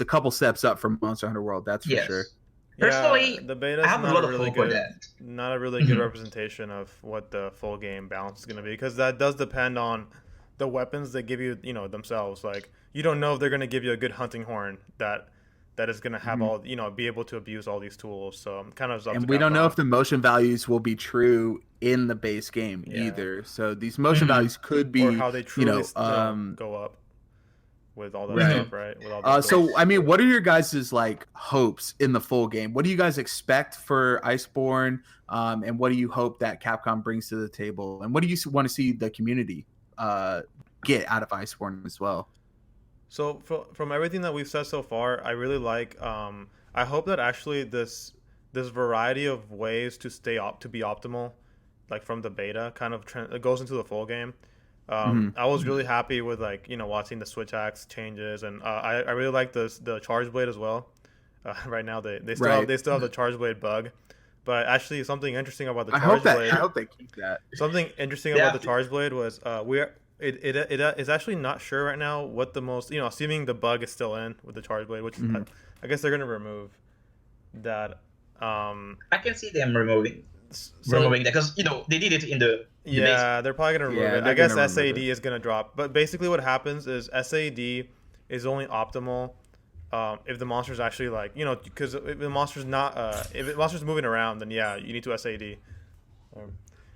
couple steps up from Monster Hunter World. That's for sure. Personally, the beta is not a really good representation of what the full game balance is going to be, because that does depend on the weapons they give you, themselves. Like, you don't know if they're going to give you a good Hunting Horn that is going to have all, be able to abuse all these tools. So I'm kind of and we don't know if the motion values will be true in the base game either. So these motion values could be, or how they truly go up with all that stuff, right? With all so I mean, what are your guys' like hopes in the full game? What do you guys expect for Iceborne? And what do you hope that Capcom brings to the table? And what do you want to see the community get out of Iceborne as well? So from everything that we've said so far, I really like. I hope that actually this variety of ways to be optimal, like from the beta, kind of goes into the full game. I was really happy with like watching the switch axe changes, and I really like the charge blade as well. Right now they still have the charge blade bug, but actually something interesting about the charge blade. I hope they keep that. Something interesting about the charge blade was it is actually not sure right now what the most assuming the bug is still in with the charge blade, which I guess they're gonna remove that. I can see them removing that because they did it in the they're probably gonna remove it. I guess SAD is gonna drop, but basically what happens is SAD is only optimal if the monster's actually like because if the monster's not if the monster's moving around, then yeah, you need to SAD.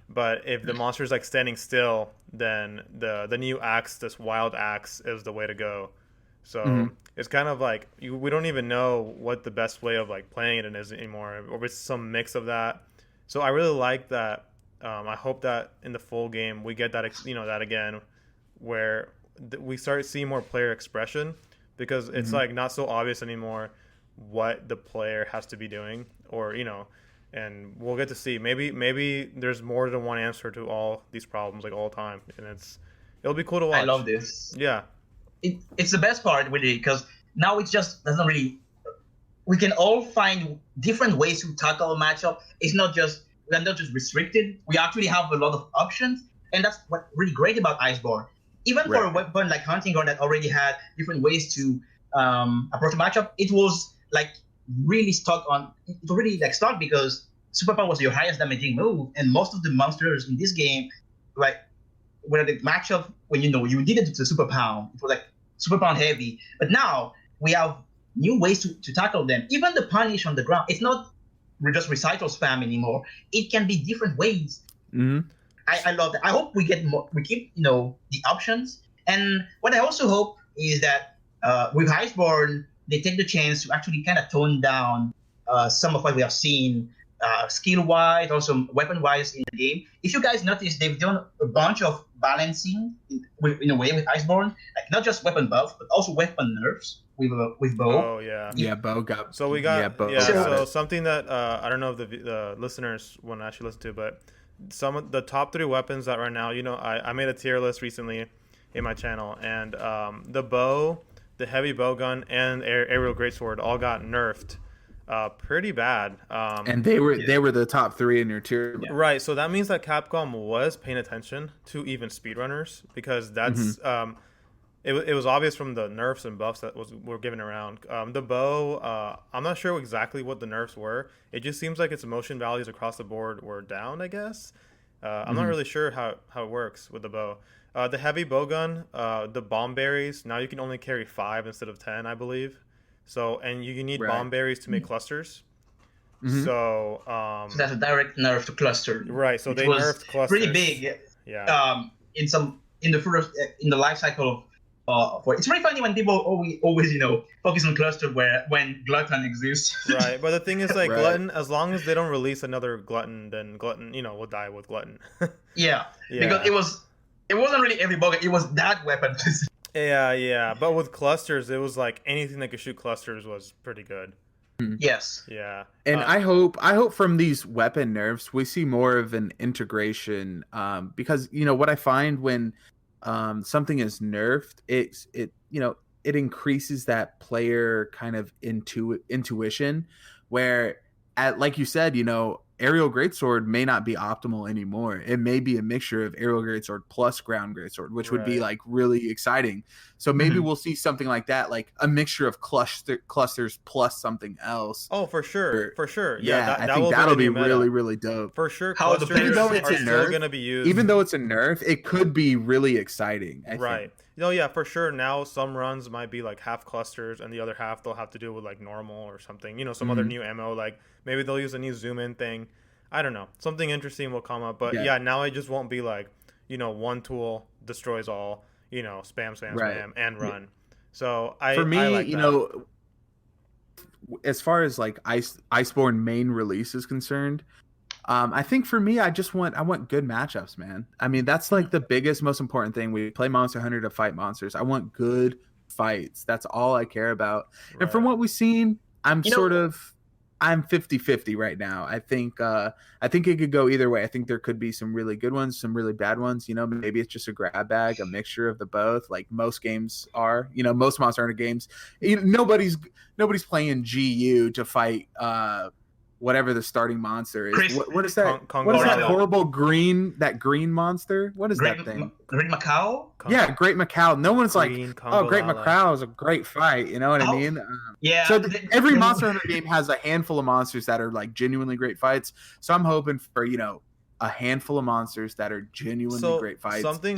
But if the monster's like standing still, then the new axe, this wild axe, is the way to go. So it's kind of like we don't even know what the best way of like playing it is anymore, or it's some mix of that. So I really like that. I hope that in the full game we get that that again, where we start seeing more player expression, because it's like not so obvious anymore what the player has to be doing, or and we'll get to see. Maybe there's more than one answer to all these problems like all the time, and it'll be cool to watch. I love this. Yeah. It's the best part with it, because now it just doesn't really. We can all find different ways to tackle a matchup. We're not just restricted. We actually have a lot of options, and that's what's really great about Iceborne. Even for a weapon like Hunting Ground that already had different ways to approach a matchup, it was like really stuck because Superpower was your highest damaging move, and most of the monsters in this game, like when the matchup when you needed to Super Pound, it was like Super Pound heavy. But now we have new ways to tackle them. Even the punish on the ground, it's not just recital spam anymore. It can be different ways. I love that. I hope we keep the options. And what I also hope is that with Iceborne, they take the chance to actually kind of tone down some of what we have seen skill-wise, also weapon-wise in the game. If you guys notice, they've done a bunch of balancing in a way with Iceborne, like not just weapon buffs, but also weapon nerfs with bow. Oh yeah. Yeah, bow got. So we got bow so something that I don't know if the listeners want to actually listen to, but some of the top 3 weapons that right now, I made a tier list recently in my channel, and the bow, the heavy bow gun, and aerial greatsword all got nerfed pretty bad. And they were the top 3 in your tier. Right, so that means that Capcom was paying attention to even speedrunners, because that's it was obvious from the nerfs and buffs that were given around. The bow, I'm not sure exactly what the nerfs were. It just seems like its motion values across the board were down, I guess. I'm not really sure how it works with the bow. The heavy bow gun, the bomb berries, now you can only carry 5 instead of 10, I believe. So, and you need bomb berries to make clusters. So that's a direct nerf to cluster. Right, so they nerfed clusters. Pretty big. Yeah. In the life cycle of it's really funny when people always focus on cluster when glutton exists. Right, but the thing is, like, glutton, as long as they don't release another glutton, then glutton will die with glutton. yeah, because it wasn't really every bug, it was that weapon. Yeah, but with clusters, it was like anything that could shoot clusters was pretty good. Yes. Yeah. And I hope from these weapon nerfs we see more of an integration, because what I find when something is nerfed, it increases that player kind of intuition, where like you said, aerial greatsword may not be optimal anymore. It may be a mixture of aerial greatsword plus ground greatsword, which would be like really exciting. So maybe we'll see something like that, like a mixture of clusters plus something else. Oh, for sure. Yeah, I think that'll be really, really dope. For sure, clusters even though it's are a nerf, still going to be used. Even though it's a nerf, it could be really exciting. I think. No, yeah, for sure. Now some runs might be like half clusters, and the other half they'll have to do with like normal or something. Some other new MO, like maybe they'll use a new zoom in thing. I don't know. Something interesting will come up, but now it just won't be like one tool destroys all. Spam, and run. So for me, I like that. As far as like Iceborne main release is concerned, I think for me, I want good matchups, man. I mean, that's like the biggest, most important thing. We play Monster Hunter to fight monsters. I want good fights. That's all I care about. And from what we've seen, I'm sort of I'm 50-50 right now. I think it could go either way. I think there could be some really good ones, some really bad ones. You know, maybe it's just a grab bag, a mixture of the both, like most games are. You know, most Monster Hunter games. Nobody's playing GU to fight whatever the starting monster is. What is that? What is that horrible green monster? What is that thing? Great Macau? Yeah, Great Macau. No one's like, oh, Great Macau is a great fight. You know what I mean? Yeah. So every Monster Hunter game has a handful of monsters that are like genuinely great fights. So I'm hoping for, a handful of monsters that are genuinely great fights. Something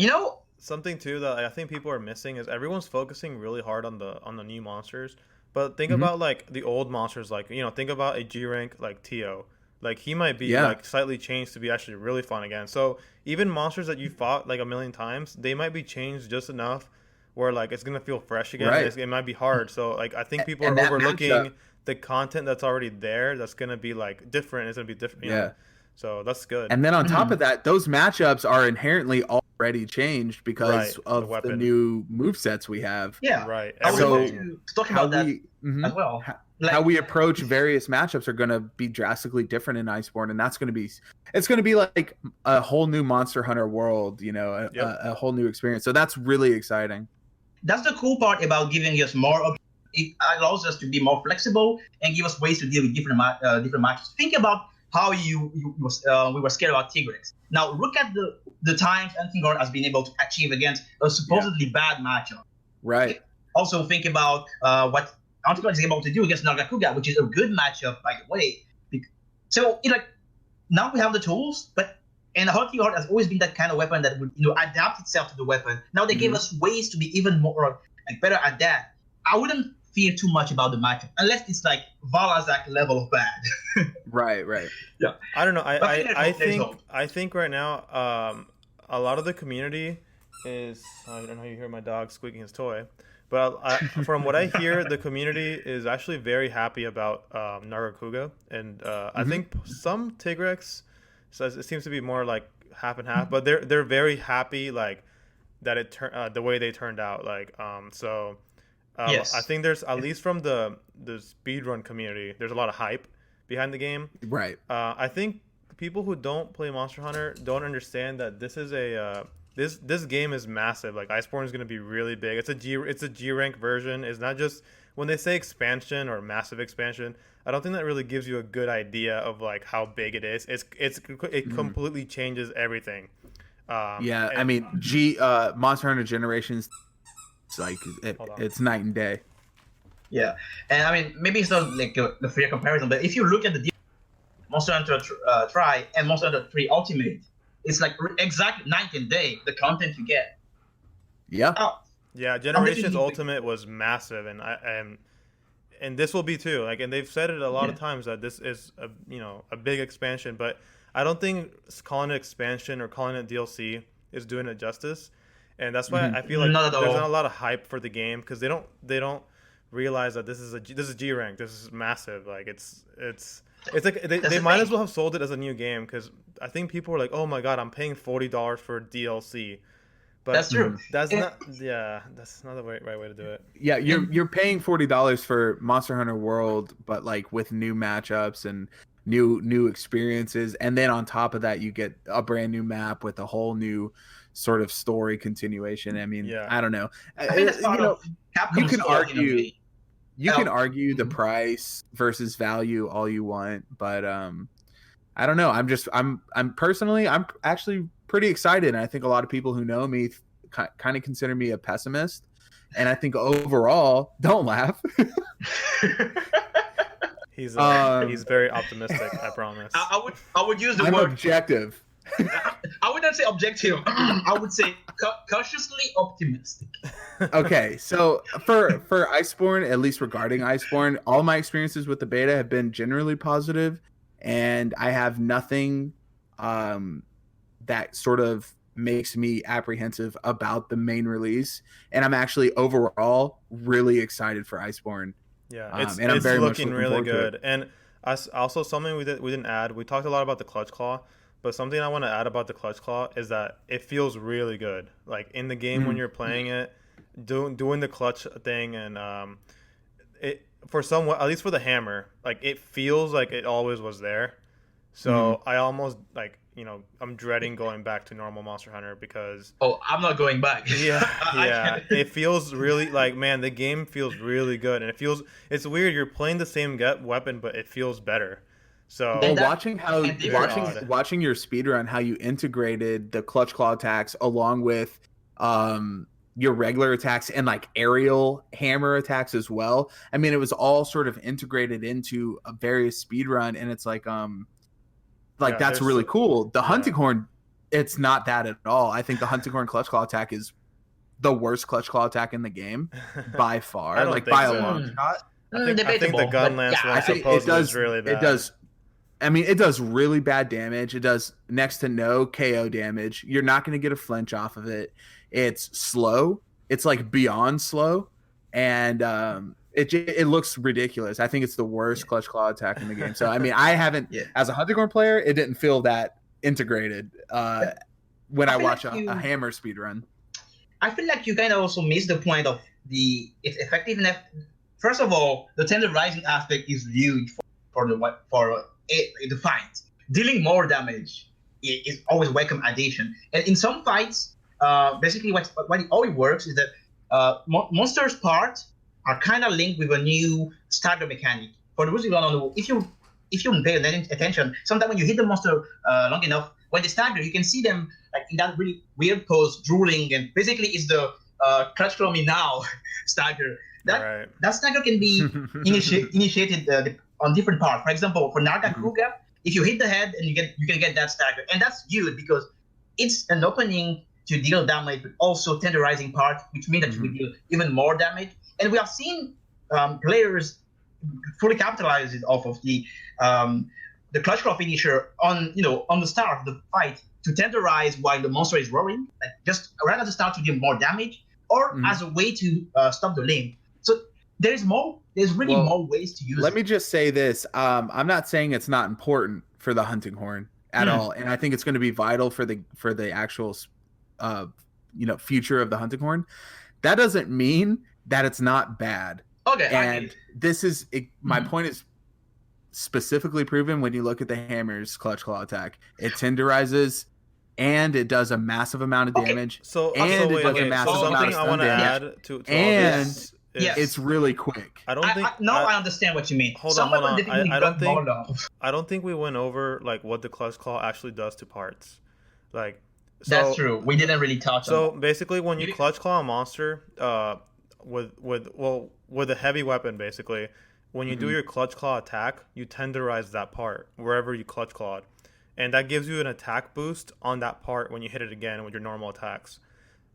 too that I think people are missing is everyone's focusing really hard on the new monsters. But think about like the old monsters, like think about a G rank like Tio. Like he might be like slightly changed to be actually really fun again. So even monsters that you fought like a million times, they might be changed just enough where like it's gonna feel fresh again. Right. It might be hard. So like I think people are overlooking the content that's already there. That's gonna be like different. It's gonna be different. You know? So that's good. And then on top of that, those matchups are inherently already changed because of the new movesets we have. Yeah, right. I was going to talk about that as well. How we approach various matchups are going to be drastically different in Iceborne, and it's going to be like a whole new Monster Hunter world, a whole new experience. So that's really exciting. That's the cool part about giving us more. It allows us to be more flexible and give us ways to deal with different matches. Think about how we were scared about Tigrex. Now look at the times Antingor has been able to achieve against a supposedly bad matchup. Right. Also think about what Antingor is able to do against Nagakuga, which is a good matchup, by the way. So now we have the tools, and Antingor has always been that kind of weapon that would adapt itself to the weapon. Now they gave us ways to be even more better at that. I wouldn't fear too much about the matchup unless it's like Valazak level of bad. Right. Yeah. I don't know. I think right now a lot of the community is I don't know. You hear my dog squeaking his toy, but from what I hear, the community is actually very happy about Nagakuga, and I think some Tigrex says it seems to be more like half and half, but they're very happy like that the way they turned out so. Yes. I think there's at least from the speedrun community, there's a lot of hype behind the game. Right. I think people who don't play Monster Hunter don't understand that this is this game is massive. Like Iceborne is going to be really big. It's a G rank version. It's not just when they say expansion or massive expansion. I don't think that really gives you a good idea of like how big it is. It completely changes everything. I mean Monster Hunter Generations. It's like it's night and day. Yeah, and I mean maybe it's not like the fair comparison, but if you look at the Monster Hunter Tri and Monster Hunter 3 Ultimate, it's like exactly night and day. The content you get. Yeah. Yeah, Generations Ultimate was massive, and this will be too. Like, and they've said it a lot of times that this is a big expansion, but I don't think calling it expansion or calling it DLC is doing it justice. And that's why I feel like there's not a lot of hype for the game because they don't realize that this is G rank. This is massive. Like it's like they might as well have sold it as a new game because I think people were like, oh my god, I'm paying $40 for DLC. But that's true. That's not the right way to do it. Yeah, you're paying $40 for Monster Hunter World, but like with new matchups and new experiences, and then on top of that you get a brand new map with a whole new sort of story continuation. I mean, I don't know. I think that's part of you can argue can argue the price versus value all you want, but I don't know. I'm personally actually pretty excited, and I think a lot of people who know me kind of consider me a pessimist, and I think overall, don't laugh. He's very optimistic, I promise. I would use the word objective. I would not say objective. I would say cautiously optimistic. Okay, so for Iceborne, at least regarding Iceborne, all my experiences with the beta have been generally positive, and I have nothing that sort of makes me apprehensive about the main release. And I'm actually overall really excited for Iceborne. Yeah, it's looking really good. And also something we didn't add. We talked a lot about the Clutch Claw. But something I want to add about the Clutch Claw is that it feels really good. Like in the game when you're playing it, doing the clutch thing, and for some, at least for the hammer, like it feels like it always was there. So I almost like, I'm dreading going back to normal Monster Hunter because I'm not going back. yeah, it feels really like, man, the game feels really good, and it's weird. You're playing the same weapon, but it feels better. So watching your speedrun, how you integrated the clutch claw attacks along with your regular attacks and like aerial hammer attacks as well. I mean, it was all sort of integrated into a various speedrun, and it's like that's really cool. The hunting horn, it's not that at all. I think the hunting horn clutch claw attack is the worst clutch claw attack in the game by far, like by a long shot. I think the gun lance one supposedly is really bad. It does. I mean, it does really bad damage. It does next to no KO damage. You're not going to get a flinch off of it. It's slow. It's like beyond slow, and it looks ridiculous. I think it's the worst clutch claw attack in the game. So I mean, I haven't as a hunting horn player, it didn't feel that integrated when I watch a hammer speedrun. I feel like you kind of also missed the point of its effectiveness. First of all, the tenderizing aspect is huge for the fight. Dealing more damage is always welcome addition. And in some fights, basically what it always works is that monsters' parts are kind of linked with a new stagger mechanic. For those who don't know, if you pay attention, sometimes when you hit the monster long enough, when they stagger, you can see them like in that really weird pose, drooling, and basically it's the clutch claw me now stagger. That stagger can be initiated on different parts. For example, for Narga Kruga, if you hit the head, and you can get that stagger, and that's good because it's an opening to deal damage, but also tenderizing part, which means that you will deal even more damage. And we have seen players fully capitalize off of the clutch claw finisher on the start of the fight to tenderize while the monster is roaring, like just right at the start to deal more damage, or as a way to stop the lane. So there's really more ways to use it. Let me just say this. I'm not saying it's not important for the hunting horn at all. And I think it's going to be vital for the actual future of the hunting horn. That doesn't mean that it's not bad. Okay. And this is my point is specifically proven when you look at the hammer's clutch claw attack. It tenderizes and it does a massive amount of damage. So I want to add to all this. It's really quick. I understand what you mean. Hold on. I don't think we went over like what the clutch claw actually does to parts. Like that's true. We didn't really touch on. So basically, when you clutch claw a monster, with a heavy weapon, basically, when you do your clutch claw attack, you tenderize that part wherever you clutch clawed, and that gives you an attack boost on that part when you hit it again with your normal attacks.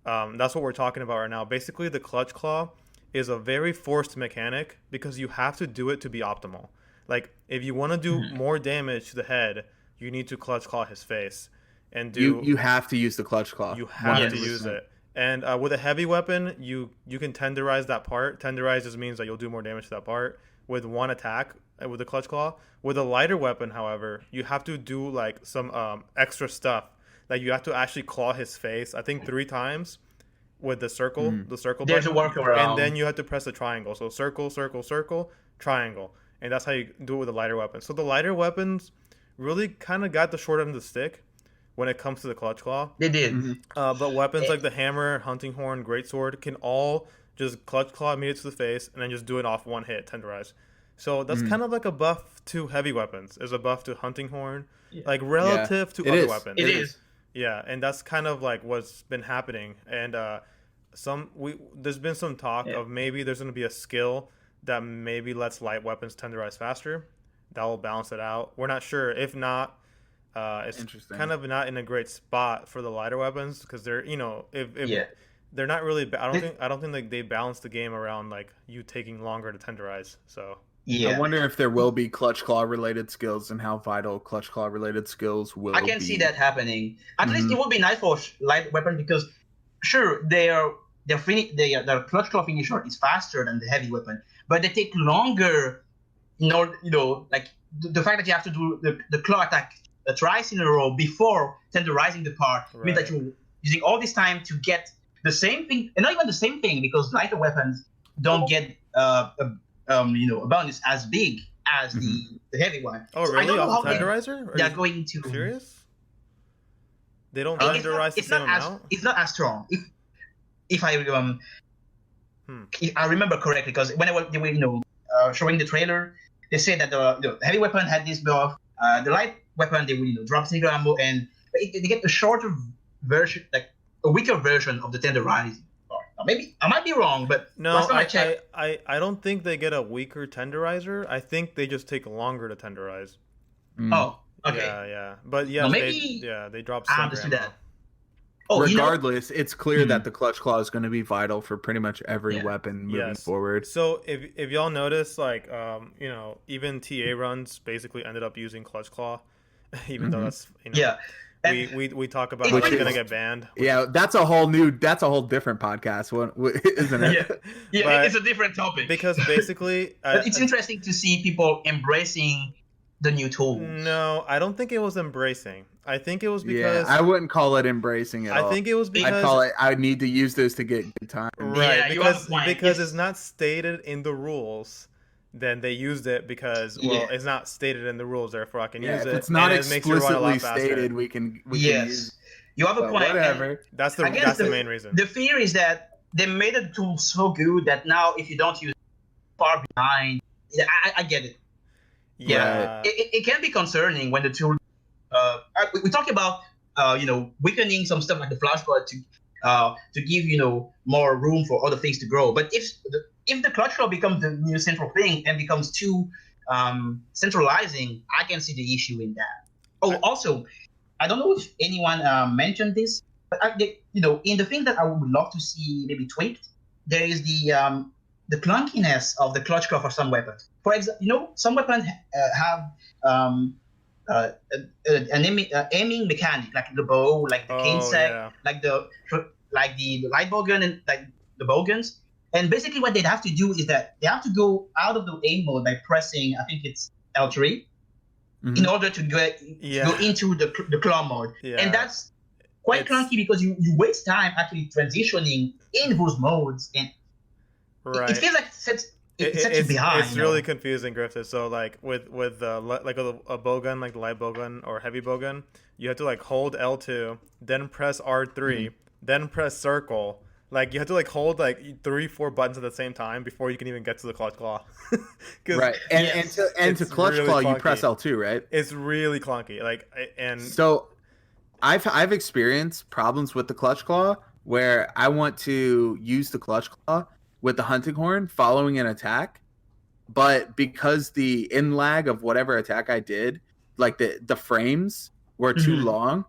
That's what we're talking about right now. Basically, the clutch claw is a very forced mechanic because you have to do it to be optimal. Like if you want to do more damage to the head, you need to clutch claw his face, and you have to use the clutch claw. You have to use it. And with a heavy weapon, you can tenderize that part. Tenderize just means that you'll do more damage to that part with one attack with the clutch claw. With a lighter weapon, however, you have to do like some extra stuff. Like you have to actually claw his face, I think 3 times with the circle. The circle There's button. a workaround. And then you have to press the triangle. So circle, circle, circle, triangle. And that's how you do it with a lighter weapon. So the lighter weapons really kind of got the short end of the stick when it comes to the clutch claw. They did. But weapons like the hammer, hunting horn, greatsword can all just clutch claw immediately to the face and then just do it off one hit, tenderize. So that's kind of like a buff to heavy weapons. Is a buff to hunting horn, like relative to other weapons. It is. Yeah, and that's kind of like what's been happening. And there's been some talk of maybe there's going to be a skill that maybe lets light weapons tenderize faster. That will balance it out. We're not sure. If not, it's kind of not in a great spot for the lighter weapons because they're they're not really. I don't think like they balance the game around like you taking longer to tenderize. So. Yeah. I wonder if there will be clutch claw related skills and how vital clutch claw related skills will be. I can see that happening. At least it would be nice for light weapon because sure their clutch claw finisher is faster than the heavy weapon, but they take longer. Like the fact that you have to do the claw attack twice in a row before tenderizing the part means that you're using all this time to get the same thing, and not even the same thing because lighter weapons don't get a bonus as big as the heavy one. Oh, So really? I don't know Off how the tenderizer? they're going to. Serious? They don't It's tenderize the same amount? It's not as strong. If I if I remember correctly, because when they were showing the trailer, they said that the heavy weapon had this buff. The light weapon they would drop single ammo, and they get a shorter version, like a weaker version of the tenderizing. Maybe I might be wrong, but no, last time I checked, I don't think they get a weaker tenderizer. I think they just take longer to tenderize. Oh, okay. Yeah. But yeah, maybe they drop. I understood that. Oh, regardless, it's clear that the clutch claw is going to be vital for pretty much every weapon moving forward. So if y'all notice, like even TA runs basically ended up using clutch claw, even though that's we talk about how it's gonna get banned. That's a whole different podcast, isn't it? But it's a different topic. Because basically, but it's interesting to see people embracing the new tool. No, I don't think it was embracing. I think it was because I wouldn't call it embracing at all. I think it was because I'd call it I need to use this to get good time. Right, because it's not stated in the rules. Then they used it because it's not stated in the rules, therefore I can use it. If it's not explicitly stated, we can use it. You have a point. Whatever. That's the main reason. The fear is that they made the tool so good that now if you don't use it, far behind. I get it. Yeah. It can be concerning when the tool. We talk about weakening some stuff like the flashbullet to give more room for other things to grow. But if the clutch claw becomes the new central thing and becomes too centralizing, I can see the issue in that. Oh, also, I don't know if anyone mentioned this, but in the thing that I would love to see maybe tweaked, there is the clunkiness of the clutch claw for some weapons. For example, some weapons have an aiming mechanic, like the bow, like the Zimmtekk, like the light bowgun and like the bowguns. And basically, what they'd have to do is that they have to go out of the aim mode by pressing, I think it's L3, in order to go into the claw mode. Yeah. And that's quite clunky because you waste time actually transitioning in those modes, and it feels like it sets you behind. It's really confusing, Griffted. So like with like a bowgun, like the light bowgun or heavy bowgun, you have to like hold L2, then press R3, then press circle. Like you have to like hold like 3-4 buttons at the same time before you can even get to the clutch claw. Right, and to clutch really claw, clunky. You press L2, right? It's really clunky. So I've experienced problems with the clutch claw where I want to use the clutch claw with the hunting horn following an attack, but because the in lag of whatever attack I did, like the frames were too long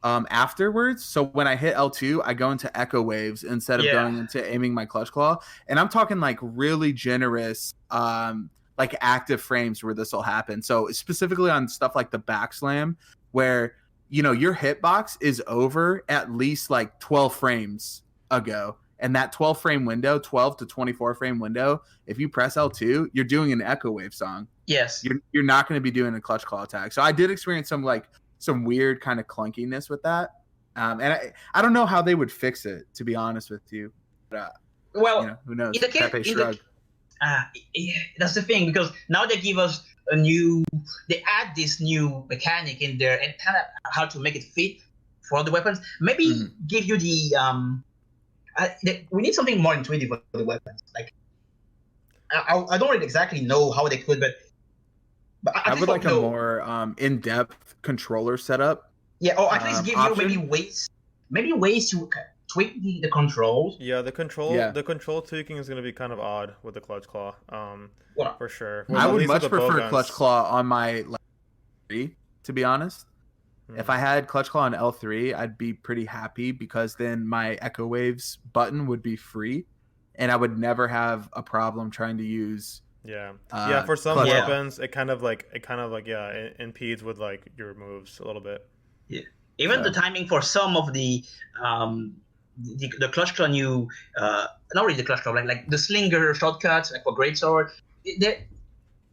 afterwards. So when I hit L2, I go into echo waves instead of going into aiming my clutch claw. And I'm talking like really generous like active frames where this will happen. So specifically on stuff like the back slam where your hitbox is over at least like 12 frames ago. And that 12 frame window, 12 to 24 frame window, if you press L2, you're doing an echo wave song. Yes. You're not going to be doing a clutch claw attack. So I did experience some weird kind of clunkiness with that. And I don't know how they would fix it, to be honest with you. But, who knows? That's the thing, because now they give us they add this new mechanic in there and kind of how to make it fit for the weapons. Maybe give you we need something more intuitive for the weapons. Like, I don't really exactly know how they could, but I would like a more in-depth controller setup. Yeah, or at least give you maybe ways to tweak the controls. Yeah, the control tweaking is going to be kind of odd with the clutch claw. For sure. I would much prefer clutch claw on my L3, to be honest. If I had clutch claw on L3, I'd be pretty happy because then my echo waves button would be free, and I would never have a problem trying to use. For some weapons, it kind of impedes with like your moves a little bit. Yeah, even the timing for some of the clutch claw new, not really the clutch claw, like the slinger shortcuts, like for Greatsword.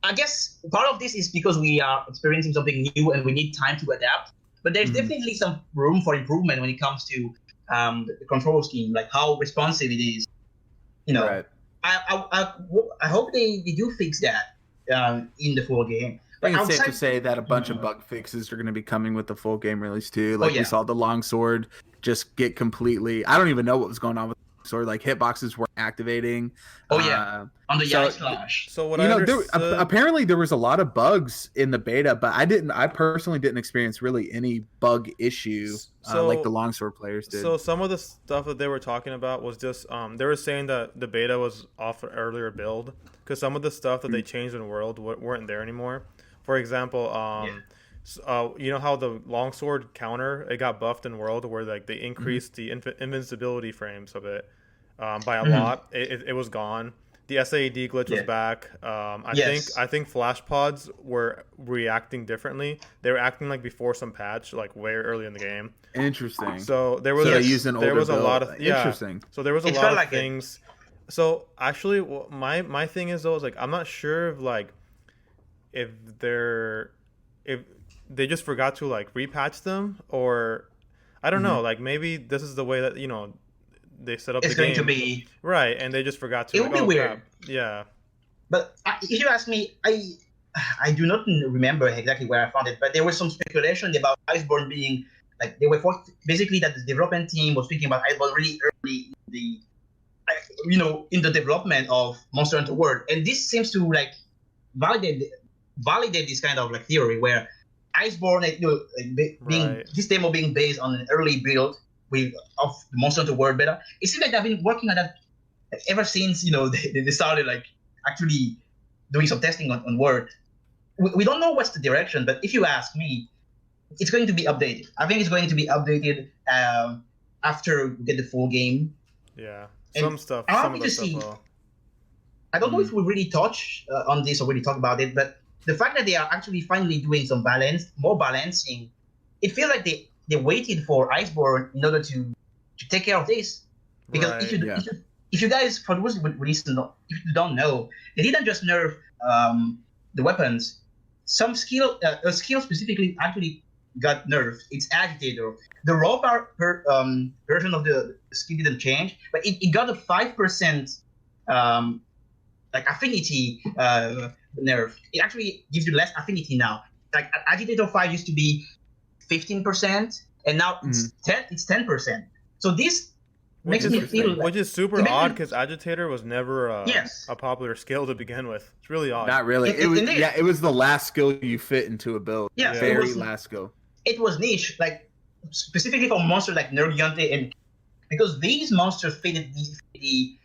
I guess part of this is because we are experiencing something new and we need time to adapt. But there's definitely some room for improvement when it comes to the control scheme, like how responsive it is. Right. I hope they do fix that in the full game. I think it's safe to say that a bunch of bug fixes are going to be coming with the full game release too. Like we saw the longsword just get completely. I don't even know what was going on with the longsword. Like hitboxes weren't activating. On the ice slash. So what I understood, apparently there was a lot of bugs in the beta, but I personally didn't experience really any bug issue like the longsword players did. So some of the stuff that they were talking about was just they were saying that the beta was off an earlier build because some of the stuff that they changed in World weren't there anymore. For example, you know how the longsword counter, it got buffed in World where like they increased the invincibility frames of it by a lot. It was gone. The SAED glitch was back. I think flash pods were reacting differently. They were acting like before some patch, like way early in the game. Interesting. So there was a lot of interesting. So there was a lot of things. So actually, my thing is though, is like I'm not sure if they just forgot to like repatch them, or I don't know, like maybe this is the way that they set up the game. It's going to be right, and they just forgot to. It would be weird. Crap. Yeah, but if you ask me, I do not remember exactly where I found it, but there was some speculation about Iceborne being like they were basically that the development team was thinking about Iceborne really early in the development of Monster Hunter World, and this seems to like validate this kind of like theory where Iceborne, this demo being based on an early build of the Monster Hunter World beta. It seems like they've been working on that ever since they started like actually doing some testing on World. We don't know what's the direction, but if you ask me, it's going to be updated. I think it's going to be updated after we get the full game. Yeah, and some stuff. I don't know if we really touch on this or really talk about it, but the fact that they are actually finally doing some more balancing, it feels like they waited for Iceborne in order to take care of this. Because if you guys, for those who if you don't know, they didn't just nerf the weapons. Some skill, a skill specifically actually got nerfed. It's Agitator. The raw version of the skill didn't change, but it got a 5% affinity nerf. It actually gives you less affinity now. Like Agitator 5 used to be 15%, and now it's 10%. So this makes me feel which is super odd because Agitator was never a popular skill to begin with. It's really odd. Not really. It was the last skill you fit into a build. Yeah, very last skill. It was niche, like specifically for monsters like Nergigante, and because these monsters fitted the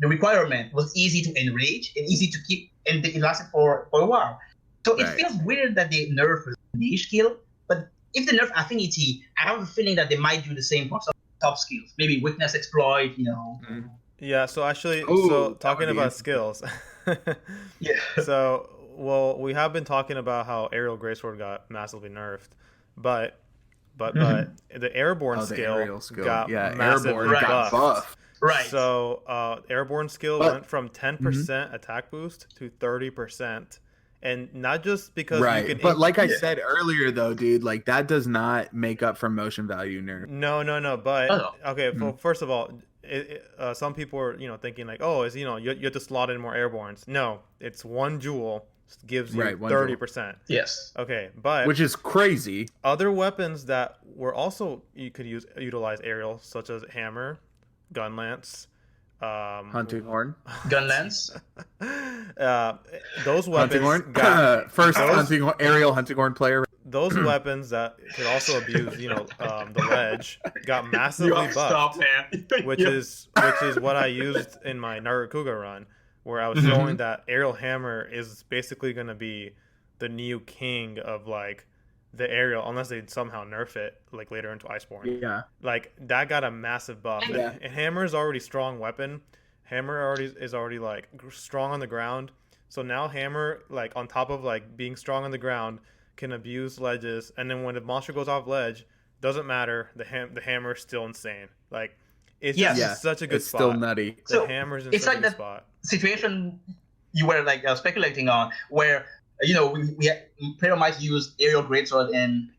requirement was easy to enrage and easy to keep, and it lasted for a while. So it feels weird that they nerf a niche skill, but if they nerf affinity, I have a feeling that they might do the same for some top skills, maybe weakness exploit, Yeah, so actually, talking about skills. So, we have been talking about how aerial Greatsword got massively nerfed, but the airborne skill got massively buffed. Right. So, airborne skill went from 10% attack boost to 30%. And not just because you can... But like I said earlier, though, dude, like that does not make up for motion value nerf. No. But, okay, well, first of all, some people are, thinking like, oh, you have to slot in more airbornes. No, it's one jewel gives you 30%. Yes. Okay, but... Which is crazy. Other weapons that were also... You could utilize aerial, such as hammer, gun lance... hunting horn, gun lance. Those weapons got aerial hunting horn player. Those weapons that could also abuse, the ledge got massively buffed. Stop, man. which is what I used in my Narukuga run, where I was showing that aerial hammer is basically going to be the new king of like the aerial, unless they somehow nerf it like later into Iceborne. Yeah, like that got a massive buff. Yeah. And hammer is already strong weapon. Hammer is already like strong on the ground. So now hammer, like on top of like being strong on the ground, can abuse ledges. And then when the monster goes off ledge, doesn't matter. The hammer is still insane. Like it's just such a good spot. It's still nutty. The hammer's in such a good spot. Situation you were like speculating on where. We player might use aerial greatsword and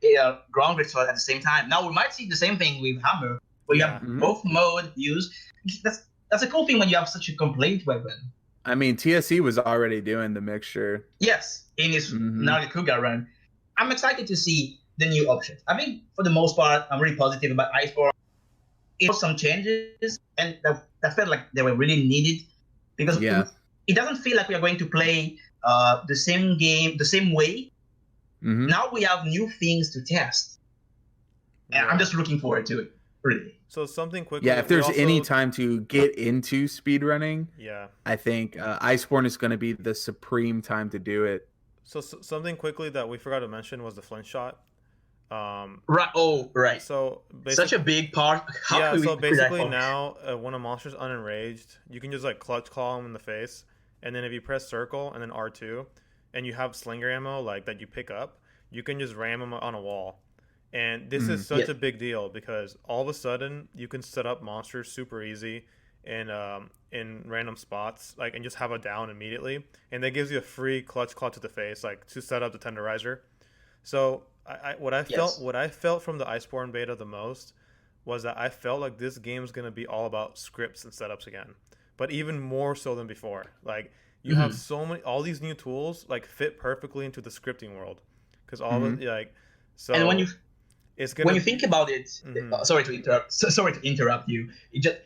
ground greatsword at the same time. Now we might see the same thing with hammer, where you have both mode used. that's a cool thing when you have such a complete weapon. I mean, TSC was already doing the mixture. Yes, in his Nagakuga run. I'm excited to see the new options. I think for the most part, I'm really positive about Iceborne. It was some changes, and that felt like they were really needed because it doesn't feel like we are going to play the same game the same way. Now we have new things to test, and I'm just looking forward to it. Really. So something quickly. Yeah, if there's any time to get into speedrunning, I think Iceborne is going to be the supreme time to do it. So something quickly that we forgot to mention was the flint shot. Right. Oh, right. So such a big part. So basically now when a monster's unenraged, you can just like clutch claw him in the face, and then if you press circle and then R2, and you have slinger ammo like that you pick up, you can just ram him on a wall. And this is such a big deal because all of a sudden you can set up monsters super easy in random spots, like, and just have a down immediately, and that gives you a free clutch claw to the face, like to set up the tenderizer. So what I felt from the Iceborne beta the most was that I felt like this game is gonna be all about scripts and setups again, but even more so than before. Like you have all these new tools like fit perfectly into the scripting world because all of it, like so. And when you think about it, sorry to interrupt you. It just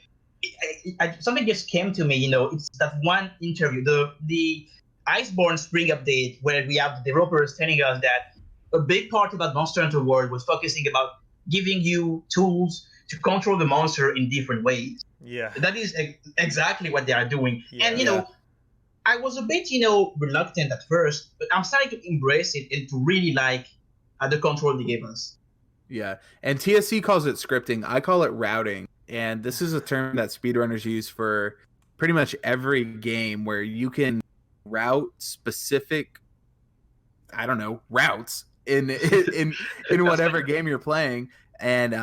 something just came to me. You know, it's that one interview, the Iceborne Spring update, where we have the developers telling us that a big part about Monster Hunter World was focusing about giving you tools to control the monster in different ways. Yeah, that is exactly what they are doing. And you know, I was a bit reluctant at first, but I'm starting to embrace it and to really like the control they gave us. Yeah, and TSC calls it scripting. I call it routing, and this is a term that speedrunners use for pretty much every game where you can route specific, routes in whatever game you're playing. And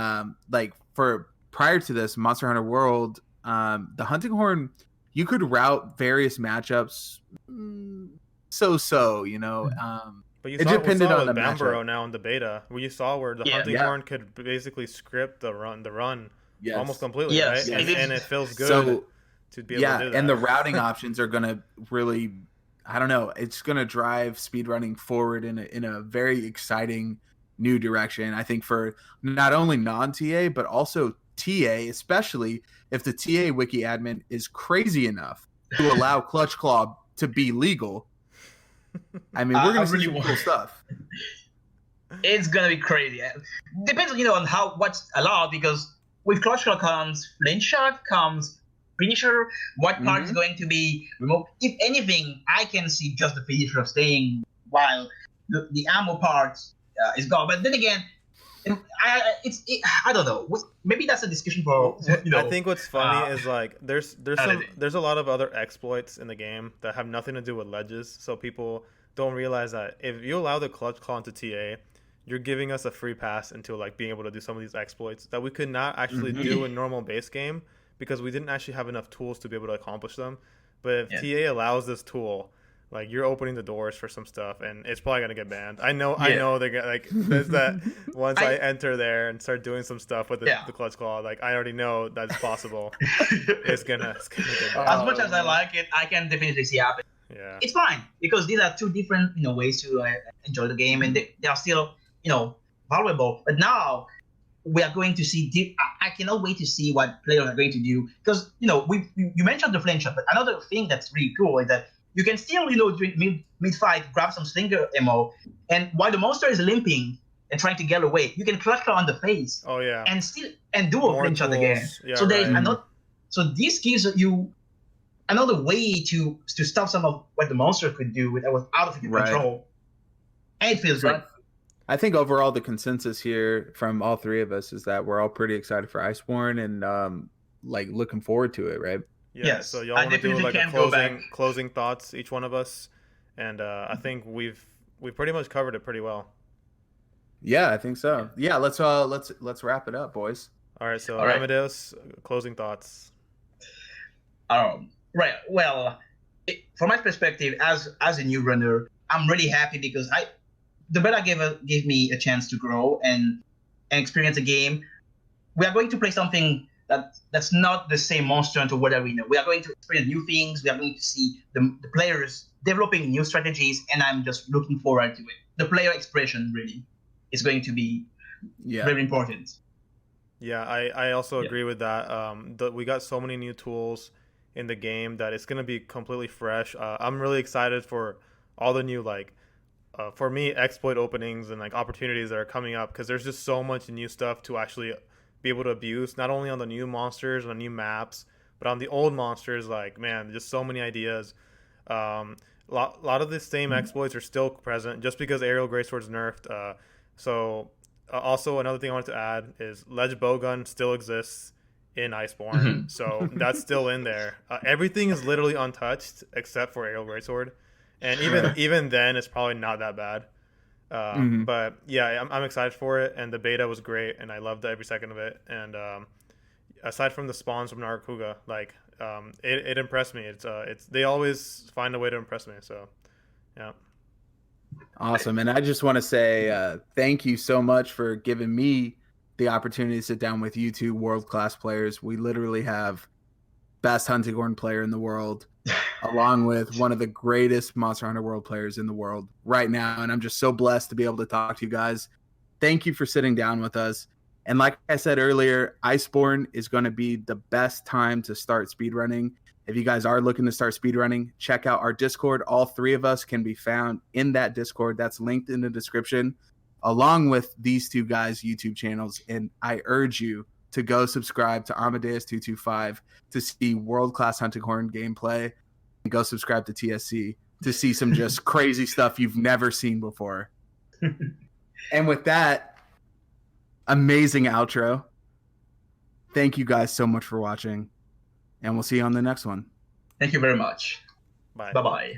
like for prior to this, Monster Hunter World, the Hunting Horn, you could route various matchups, but you saw on the Banbaro now in the beta, where you saw where the Hunting Horn could basically script the run almost completely, right? And it feels good to be able to do that. And the routing options are going to really, it's going to drive speedrunning forward in a very exciting new direction. I think for not only non-TA, but also TA, especially if the TA wiki admin is crazy enough to allow Clutch Claw to be legal. I mean, we're going to see some cool stuff. It's going to be crazy. Depends, on what's allowed, because with Clutch Claw comes Flint Shot, comes Finisher. What part is going to be removed? If anything, I can see just the Finisher staying while the ammo part is gone. But then again, I don't know. Maybe that's a discussion for I think what's funny is like there's a lot of other exploits in the game that have nothing to do with ledges, so people don't realize that if you allow the Clutch Claw into TA, you're giving us a free pass into like being able to do some of these exploits that we could not actually do in normal base game because we didn't actually have enough tools to be able to accomplish them. But if TA allows this tool, like you're opening the doors for some stuff, and it's probably gonna get banned. I know they get like there's that once I enter there and start doing some stuff with the Clutch Claw, like I already know that's possible. it's gonna get banned. As much as I like it, I can definitely see it happen. Yeah, it's fine because these are two different ways to enjoy the game, and they are still valuable. But now we are going to see I cannot wait to see what players are going to do, because you mentioned the flame shot, but another thing that's really cool is that you can still, during mid-fight, grab some slinger ammo, and while the monster is limping and trying to get away, you can clutch her on the face. Oh yeah. And do a flame shot again. Yeah, so there's so this gives you another way to stop some of what the monster could do that was out of your control. And it feels good. I think overall the consensus here from all three of us is that we're all pretty excited for Iceborne and looking forward to it, right? Yeah, yes. So y'all want to do like a closing thoughts, each one of us, and I think we've pretty much covered it pretty well. Yeah, I think so. Yeah, let's wrap it up, boys. All right, so AmaDeus, closing thoughts. Right. Well, from my perspective, as a new runner, I'm really happy because the beta gave me a chance to grow and experience a game. We are going to play something that's not the same monster until what we know. We are going to experience new things. We are going to see the players developing new strategies, and I'm just looking forward to it. The player expression really is going to be very important. Yeah, I also agree with that. We got so many new tools in the game that it's going to be completely fresh. I'm really excited for all the new, like, for me, exploit openings and like opportunities that are coming up, because there's just so much new stuff to actually be able to abuse, not only on the new monsters and the new maps, but on the old monsters. Like, man, just so many ideas. Lot of the same exploits are still present just because aerial greatsword's nerfed. Also, another thing I wanted to add is ledge bowgun still exists in Iceborne, so that's still in there. Everything is literally untouched except for aerial greatsword, and even then, it's probably not that bad. But yeah, I'm excited for it, and the beta was great, and I loved every second of it. And aside from the spawns from Narakuga, like it impressed me. It's they always find a way to impress me. So yeah. Awesome. And I just want to say thank you so much for giving me the opportunity to sit down with you two world-class players. We literally have best Hunting player in the world, along with one of the greatest Monster Hunter World players in the world right now. And I'm just so blessed to be able to talk to you guys. Thank you for sitting down with us. And like I said earlier, Iceborne is going to be the best time to start speedrunning. If you guys are looking to start speedrunning, check out our Discord. All three of us can be found in that Discord. That's linked in the description, along with these two guys' YouTube channels. And I urge you to go subscribe to AmaDeus225 to see world-class Hunting Horn gameplay, and go subscribe to TSC to see some just crazy stuff you've never seen before. And with that amazing outro, thank you guys so much for watching. And we'll see you on the next one. Thank you very much. Bye. Bye-bye.